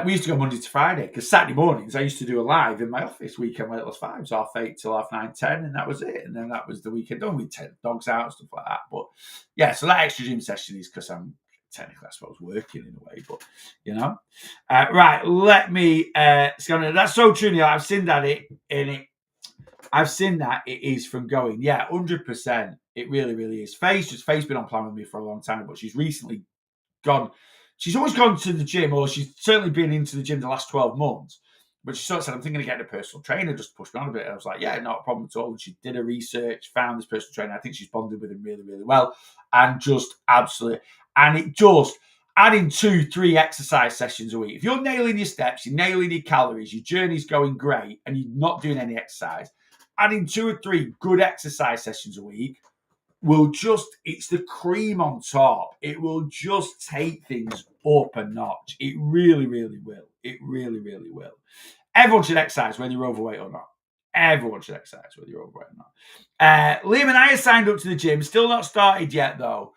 We used to go Monday to Friday because Saturday mornings I used to do a live in my office, weekend weightless fives, 8:30 till 9:30, 10, and that was it. And then that was the weekend done. We'd take the dogs out and stuff like that. But yeah, so that extra gym session is because I'm technically, I suppose, working in a way, but right. Let me. That's so true, Neil. I've seen that I've seen that it is from going. Yeah, 100%. It really, really is. Faye's been on plan with me for a long time, but she's recently gone. She's always gone to the gym, or she's certainly been into the gym the last 12 months. But she sort of said, I'm thinking of getting a personal trainer, just to push me on a bit. And I was like, yeah, not a problem at all. And she did her research, found this personal trainer. I think she's bonded with him really, really well. And just absolutely. And it just, adding 2-3 exercise sessions a week. If you're nailing your steps, you're nailing your calories, your journey's going great, and you're not doing any exercise, adding 2 or 3 good exercise sessions a week it's the cream on top. It will just take things up a notch. It really, really will. It really, really will. Everyone should exercise, whether you're overweight or not. Everyone should exercise, whether you're overweight or not. Liam and I are signed up to the gym. Still not started yet, though.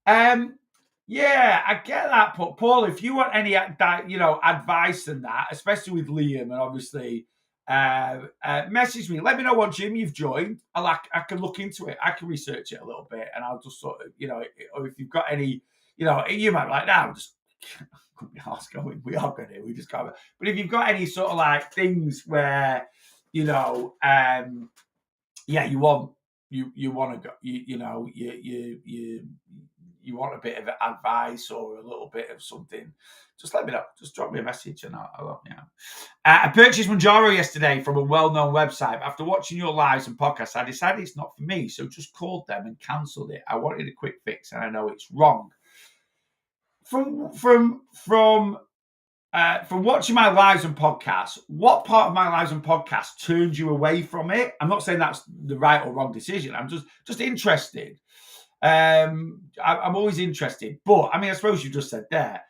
Yeah, I get that. But Paul, if you want any, advice on that, especially with Liam, and obviously, message me. Let me know what gym you've joined. I can look into it. I can research it a little bit, and I'll just sort of, or if you've got any, you might be like, nah, just couldn't be asked going. We are going to. We just can't. But if you've got any sort of like things where, yeah, you want to go, you want a bit of advice or a little bit of something, just let me know. Just drop me a message and I'll help you out. I purchased Mounjaro yesterday from a well-known website. After watching your lives and podcasts, I decided it's not for me, so just called them and cancelled it. I wanted a quick fix, and I know it's wrong. From watching my lives and podcasts, what part of my lives and podcasts turned you away from it? I'm not saying that's the right or wrong decision. I'm just interested. I'm always interested. But, I mean, I suppose you just said there,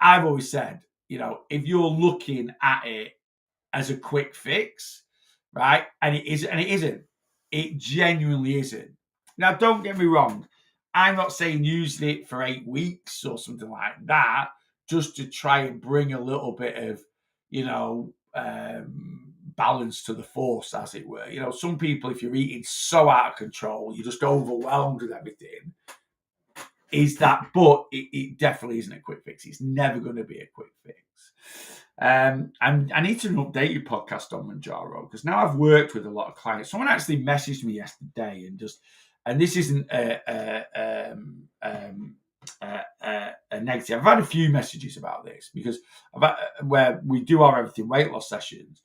I've always said, if you're looking at it as a quick fix, right, and it isn't. It genuinely isn't. Now, don't get me wrong. I'm not saying use it for 8 weeks or something like that, just to try and bring a little bit of, balance to the force, as it were. Some people, if you're eating so out of control, you're just overwhelmed with everything. But it definitely isn't a quick fix. It's never going to be a quick fix. And I need to update your podcast on Mounjaro, because now I've worked with a lot of clients. Someone actually messaged me yesterday and this isn't a negative. I've had a few messages about this, because where we do our everything weight loss sessions,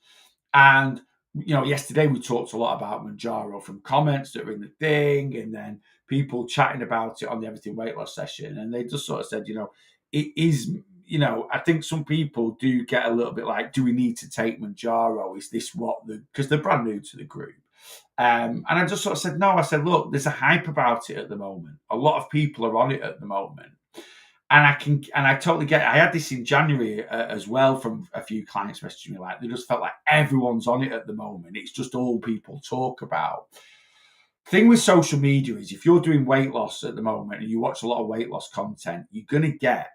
and yesterday we talked a lot about Mounjaro from comments that were in the thing, and then people chatting about it on the everything weight loss session, and they just sort of said, it is. I think some people do get a little bit like, do we need to take Mounjaro? Is this because they're brand new to the group. And I just sort of said, no. I said, look, there's a hype about it at the moment. A lot of people are on it at the moment. And I totally get it. I had this in January as well from a few clients messaging me, like, they just felt like everyone's on it at the moment. It's just all people talk about. Thing with social media is, if you're doing weight loss at the moment and you watch a lot of weight loss content, you're going to get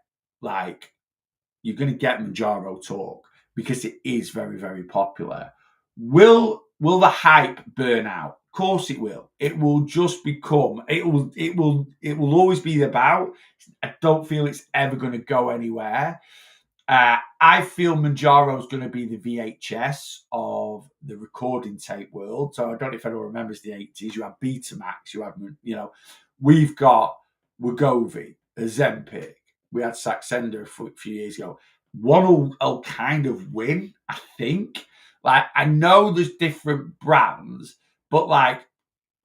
Mounjaro talk, because it is very, very popular. Will the hype burn out? Of course it will. It will just become, it will always be about. I don't feel it's ever going to go anywhere. I feel Mounjaro is going to be the VHS of the recording tape world. So I don't know if anyone remembers the 80s. You have Betamax, we've got Wegovy, Ozempic, we had Saxenda a few years ago. One will kind of win, I think. Like, I know there's different brands, but like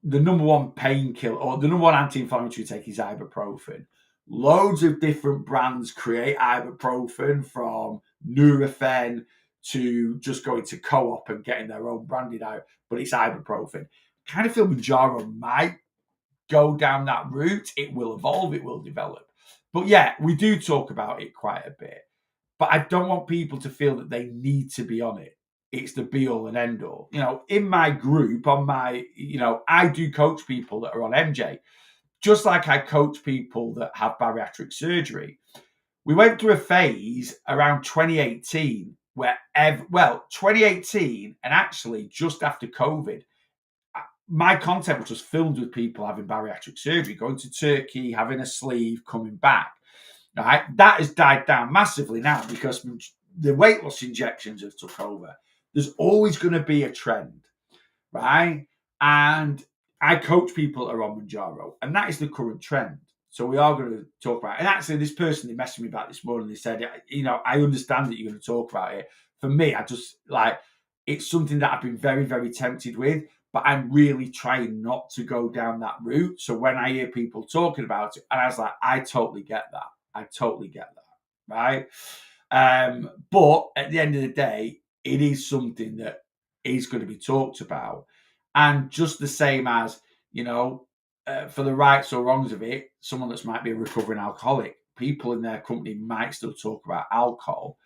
the number one painkiller or the number one anti-inflammatory take is ibuprofen. Loads of different brands create ibuprofen, from Nurofen to just going to Co-op and getting their own branded out, but it's ibuprofen. Kind of feel Mounjaro might go down that route. It will evolve, it will develop. But yeah, we do talk about it quite a bit. But I don't want people to feel that they need to be on it. It's the be all and end all. In my group, I do coach people that are on MJ, just like I coach people that have bariatric surgery. We went through a phase around 2018 where, 2018 and actually just after COVID, my content was just filled with people having bariatric surgery, going to Turkey, having a sleeve, coming back. Right, that has died down massively now, because the weight loss injections have took over. There's always going to be a trend, right? And I coach people that are on Mounjaro, and that is the current trend. So we are going to talk about it. And actually, this person, they messaged me back this morning. They said, I understand that you're going to talk about it. For me, I just it's something that I've been very, very tempted with, but I'm really trying not to go down that route. So when I hear people talking about it, and I was like, I totally get that. Right? But at the end of the day, it is something that is going to be talked about. And just the same as, for the rights or wrongs of it, someone that might be a recovering alcoholic, people in their company might still talk about alcohol.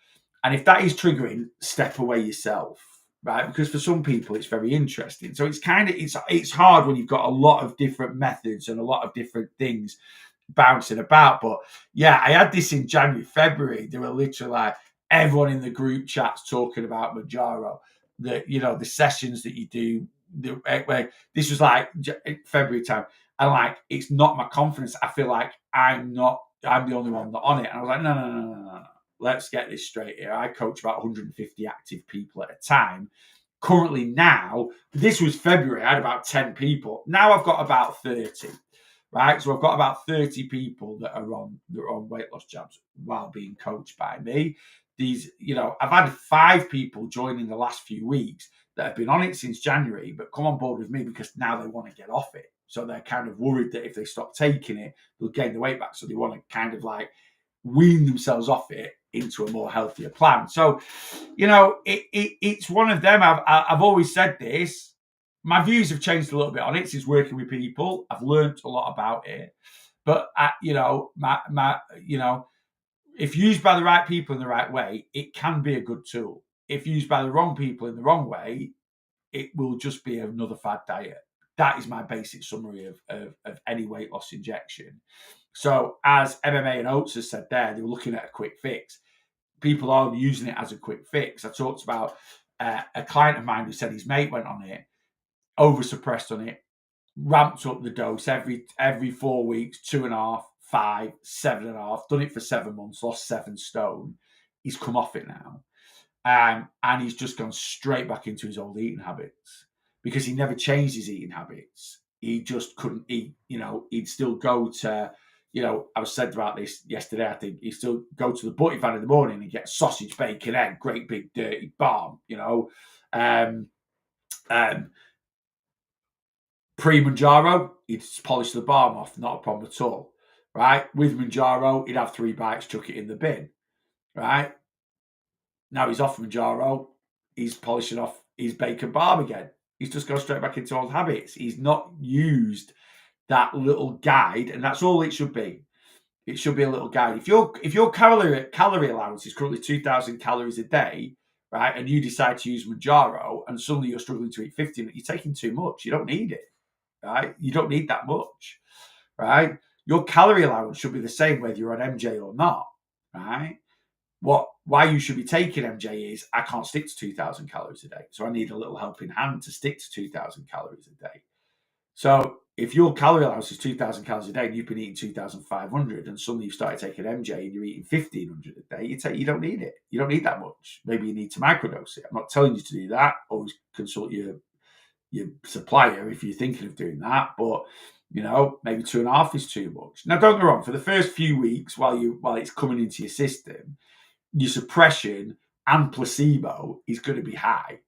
And if that is triggering, step away yourself, right? Because for some people, it's very interesting. So it's hard when you've got a lot of different methods and a lot of different things bouncing about. But yeah, I had this in January, February. They were literally like everyone in the group chats talking about Mounjaro. the sessions that you do. This was like February time, and like it's not my confidence. I feel like I'm the only one that on it, and I was like, no. Let's get this straight here. I coach about 150 active people at a time. Currently now, this was February, I had about 10 people. Now I've got about 30, right? So I've got about 30 people that are on weight loss jabs while being coached by me. I've had 5 people join in the last few weeks that have been on it since January, but come on board with me because now they want to get off it. So they're kind of worried that if they stop taking it, they'll gain the weight back. So they want to kind of like wean themselves off it into a more healthier plan. So, it's one of them. I've always said this. My views have changed a little bit on it since working with people. I've learned a lot about it, but if used by the right people in the right way, it can be a good tool. If used by the wrong people in the wrong way, it will just be another fad diet. That is my basic summary of any weight loss injection. So as MMA and Oates has said there, they were looking at a quick fix. People are using it as a quick fix. I talked about a client of mine who said his mate went on it, over-suppressed on it, ramped up the dose every 4 weeks, 2.5, 5, 7.5, done it for 7 months, lost 7 stone. He's come off it now. And he's just gone straight back into his old eating habits because he never changed his eating habits. He just couldn't eat, he'd still go to, I was said about this yesterday, I think he'd still go to the butty van in the morning and get sausage, bacon, egg, great big dirty bomb, pre-Manjaro, he'd polish the barm off, not a problem at all, right? With Manjaro, he'd have 3 bites, chuck it in the bin, right? Now he's off Manjaro, he's polishing off his bacon barm again. He's just gone straight back into old habits. He's not used that little guide, and that's all it should be. It should be a little guide. If your calorie allowance is currently 2,000 calories a day, right, and you decide to use Manjaro, and suddenly you're struggling to eat 50, you're taking too much. You don't need it, right? You don't need that much, right? Your calorie allowance should be the same whether you're on MJ or not, right? Why you should be taking MJ is I can't stick to 2,000 calories a day. So I need a little helping hand to stick to 2,000 calories a day. So if your calorie allowance is 2,000 calories a day and you've been eating 2,500 and suddenly you've started taking MJ and you're eating 1,500 a day, you don't need it. You don't need that much. Maybe you need to microdose it. I'm not telling you to do that. Always consult your supplier if you're thinking of doing that. But maybe 2.5 is too much. Now, don't get me wrong. For the first few weeks, while it's coming into your system, your suppression and placebo is going to be high.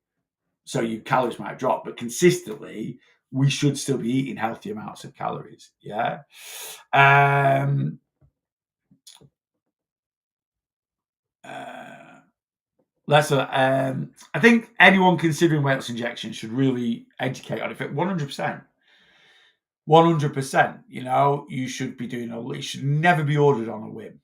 So your calories might drop, but consistently, we should still be eating healthy amounts of calories. Yeah. I think anyone considering weight loss injection should really educate on it. 100%. 100%. You should be doing it should never be ordered on a whim.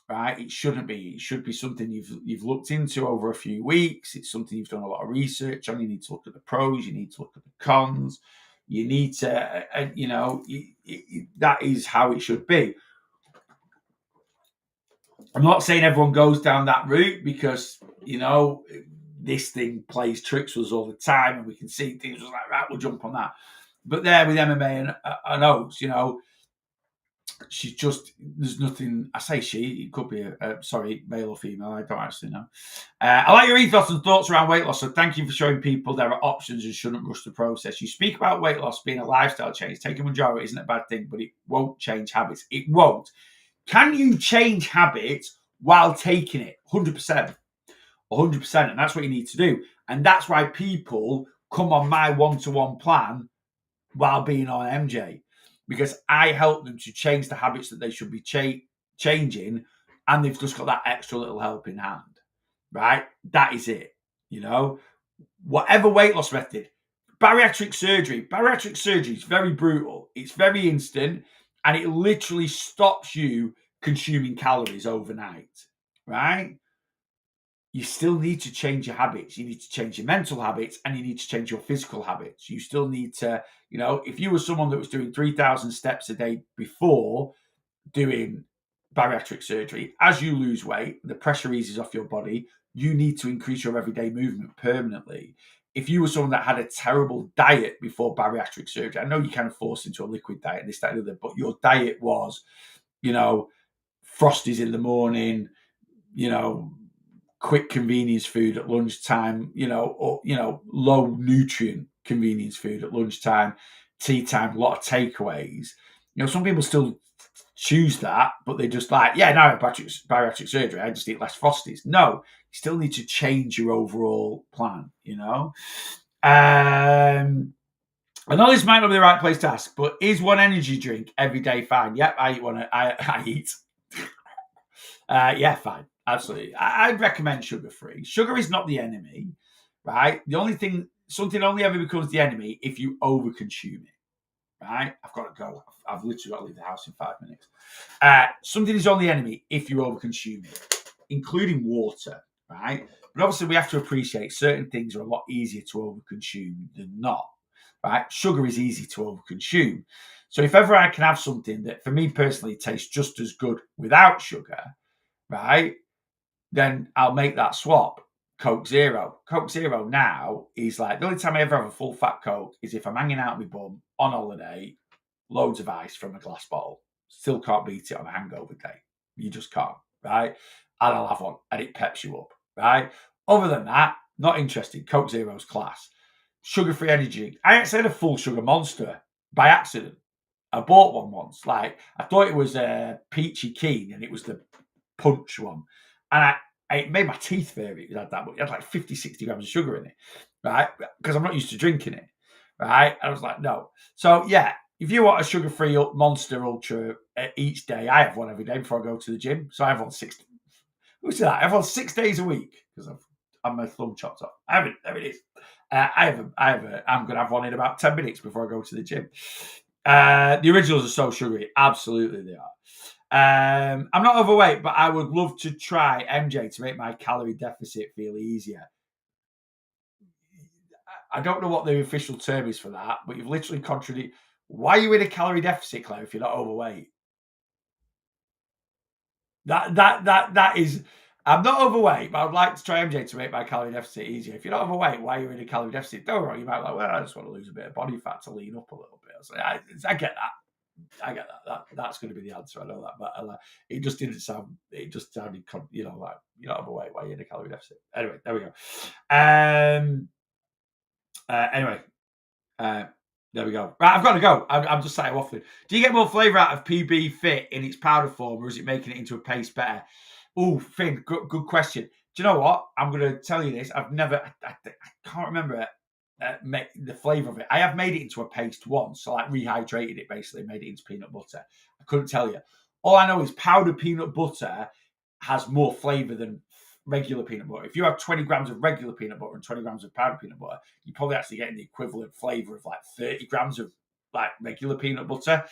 Right, it shouldn't be. It should be something you've looked into over a few weeks. It's something you've done a lot of research on. You need to look at the pros. You need to look at the cons. You need to, that is how it should be. I'm not saying everyone goes down that route because this thing plays tricks with us all the time, and we can see things like right. We'll jump on that. But there with MMA and Oates, she's just, there's nothing, I say she, it could be male or female, I don't actually know. I like your ethos and thoughts around weight loss, so thank you for showing people there are options and shouldn't rush the process. You speak about weight loss being a lifestyle change. Taking Manjaro isn't a bad thing, but it won't change habits. It won't. Can you change habits while taking it? 100%. 100%, and that's what you need to do. And that's why people come on my one-to-one plan while being on MJ. Because I help them to change the habits that they should be changing, and they've just got that extra little helping hand, right? That is it. Whatever weight loss method, bariatric surgery is very brutal. It's very instant, and it literally stops you consuming calories overnight, right? You still need to change your habits. You need to change your mental habits, and you need to change your physical habits. You still need to, if you were someone that was doing 3,000 steps a day before doing bariatric surgery, as you lose weight, the pressure eases off your body, you need to increase your everyday movement permanently. If you were someone that had a terrible diet before bariatric surgery, I know you kind of forced into a liquid diet, this, that, and the other, but your diet was, Frosties in the morning, quick convenience food at lunchtime, or low nutrient convenience food at lunchtime, tea time, a lot of takeaways. Some people still choose that, but they just like, now I have bariatric surgery, I just eat less Frosties. No, you still need to change your overall plan, I know this might not be the right place to ask, but is one energy drink every day fine? Yep, I eat one. I eat. Yeah, fine. Absolutely. I'd recommend sugar-free. Sugar is not the enemy, right? The only thing, something only ever becomes the enemy if you overconsume it, right? I've got to go. I've literally got to leave the house in 5 minutes. Something is only enemy if you overconsume it, including water, right? But obviously we have to appreciate certain things are a lot easier to overconsume than not, right? Sugar is easy to overconsume. So if ever I can have something that for me personally tastes just as good without sugar, right, then I'll make that swap. Coke Zero. Coke Zero now is like, the only time I ever have a full fat Coke is if I'm hanging out with my bum on holiday, loads of ice from a glass bottle. Still can't beat it on a hangover day. You just can't, right? And I'll have one and it peps you up, right? Other than that, not interested. Coke Zero's class. Sugar-free energy. I actually had a full sugar Monster by accident. I bought one once. Like, I thought it was a Peachy Keen and it was the punch one. And it made my teeth vary. It had that much. It had like 50, 60 grams of sugar in it, right? Because I'm not used to drinking it, right? I was like, no. So, yeah, if you want a sugar-free Monster Ultra each day, I have one every day before I go to the gym. So I have one 6. Who's that? I have one 6 days a week because I've had my thumb chopped off. I have it. There it is. I'm going to have one in about 10 minutes before I go to the gym. The originals are so sugary. Absolutely, they are. I'm not overweight, but I would love to try MJ to make my calorie deficit feel easier. I don't know what the official term is for that, but you've literally contradicted. Why are you in a calorie deficit, Claire, if you're not overweight? That is. I'm not overweight, but I'd like to try MJ to make my calorie deficit easier. If you're not overweight, why are you in a calorie deficit? Don't worry, you might be like, well, I just want to lose a bit of body fat to lean up a little bit. I get that. I get that. That's going to be the answer. I know that, but it just didn't sound. It just sounded, like you're not overweight. Why are you in a calorie deficit? Anyway, there we go. There we go. Right, I've got to go. I'm just saying waffling. Do you get more flavour out of PB Fit in its powder form, or is it making it into a paste better? Oh, Finn, good question. Do you know what? I'm going to tell you this. I've never, I can't remember the flavour of it. I have made it into a paste once, so like rehydrated it basically, made it into peanut butter. I couldn't tell you. All I know is powdered peanut butter has more flavour than regular peanut butter. If you have 20 grams of regular peanut butter and 20 grams of powdered peanut butter, you're probably actually getting the equivalent flavour of like 30 grams of like regular peanut butter.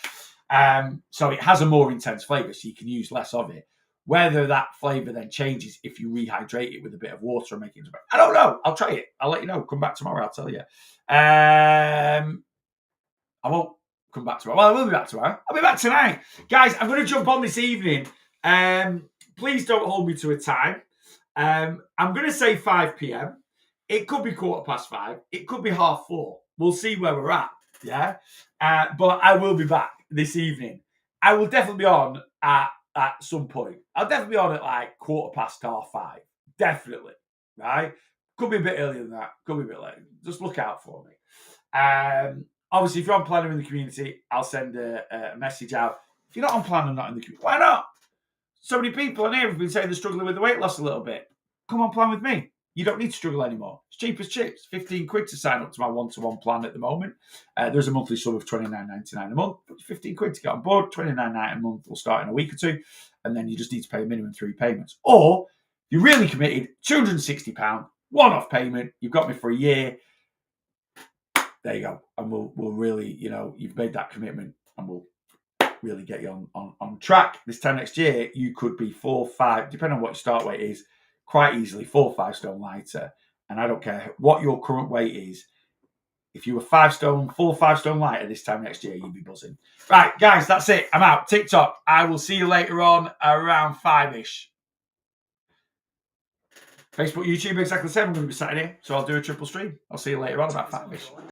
So it has a more intense flavour, so you can use less of it. Whether that flavour then changes if you rehydrate it with a bit of water and make it into I don't know. I'll try it. I'll let you know. Come back tomorrow. I'll tell you. I won't come back tomorrow. Well, I will be back tomorrow. I'll be back tonight. Guys, I'm going to jump on this evening. Please don't hold me to a time. I'm going to say 5 p.m. It could be 5:15. It could be 4:30. We'll see where we're at. Yeah. But I will be back this evening. I will definitely be on at some point. I'll definitely be on at like 5:15. Definitely. Right. Could be a bit earlier than that. Could be a bit later. Just look out for me. Obviously, if you're on Planner in the community, I'll send a message out. If you're not on Planner, not in the community, why not? So many people on here have been saying they're struggling with the weight loss a little bit. Come on, plan with me. You don't need to struggle anymore. It's cheap as chips. 15 quid to sign up to my one-to-one plan at the moment. There's a monthly sub of £29.99 a month. 15 quid to get on board. £29.99 a month will start in a week or two. And then you just need to pay a minimum 3 payments. Or, you're really committed, £260, one-off payment. You've got me for a year. There you go. And we'll really, you've made that commitment and we'll really get you on track. This time next year, you could be 4, 5, depending on what your start weight is, quite easily 4 or 5 stone lighter. And I don't care what your current weight is. If you were 4 or 5 stone lighter this time next year, you'd be buzzing. Right, guys, that's it. I'm out. TikTok. I will see you later on around 5-ish. Facebook, YouTube, exactly the same. I'm going to be sat in here, so I'll do a triple stream. I'll see you later on about 5ish.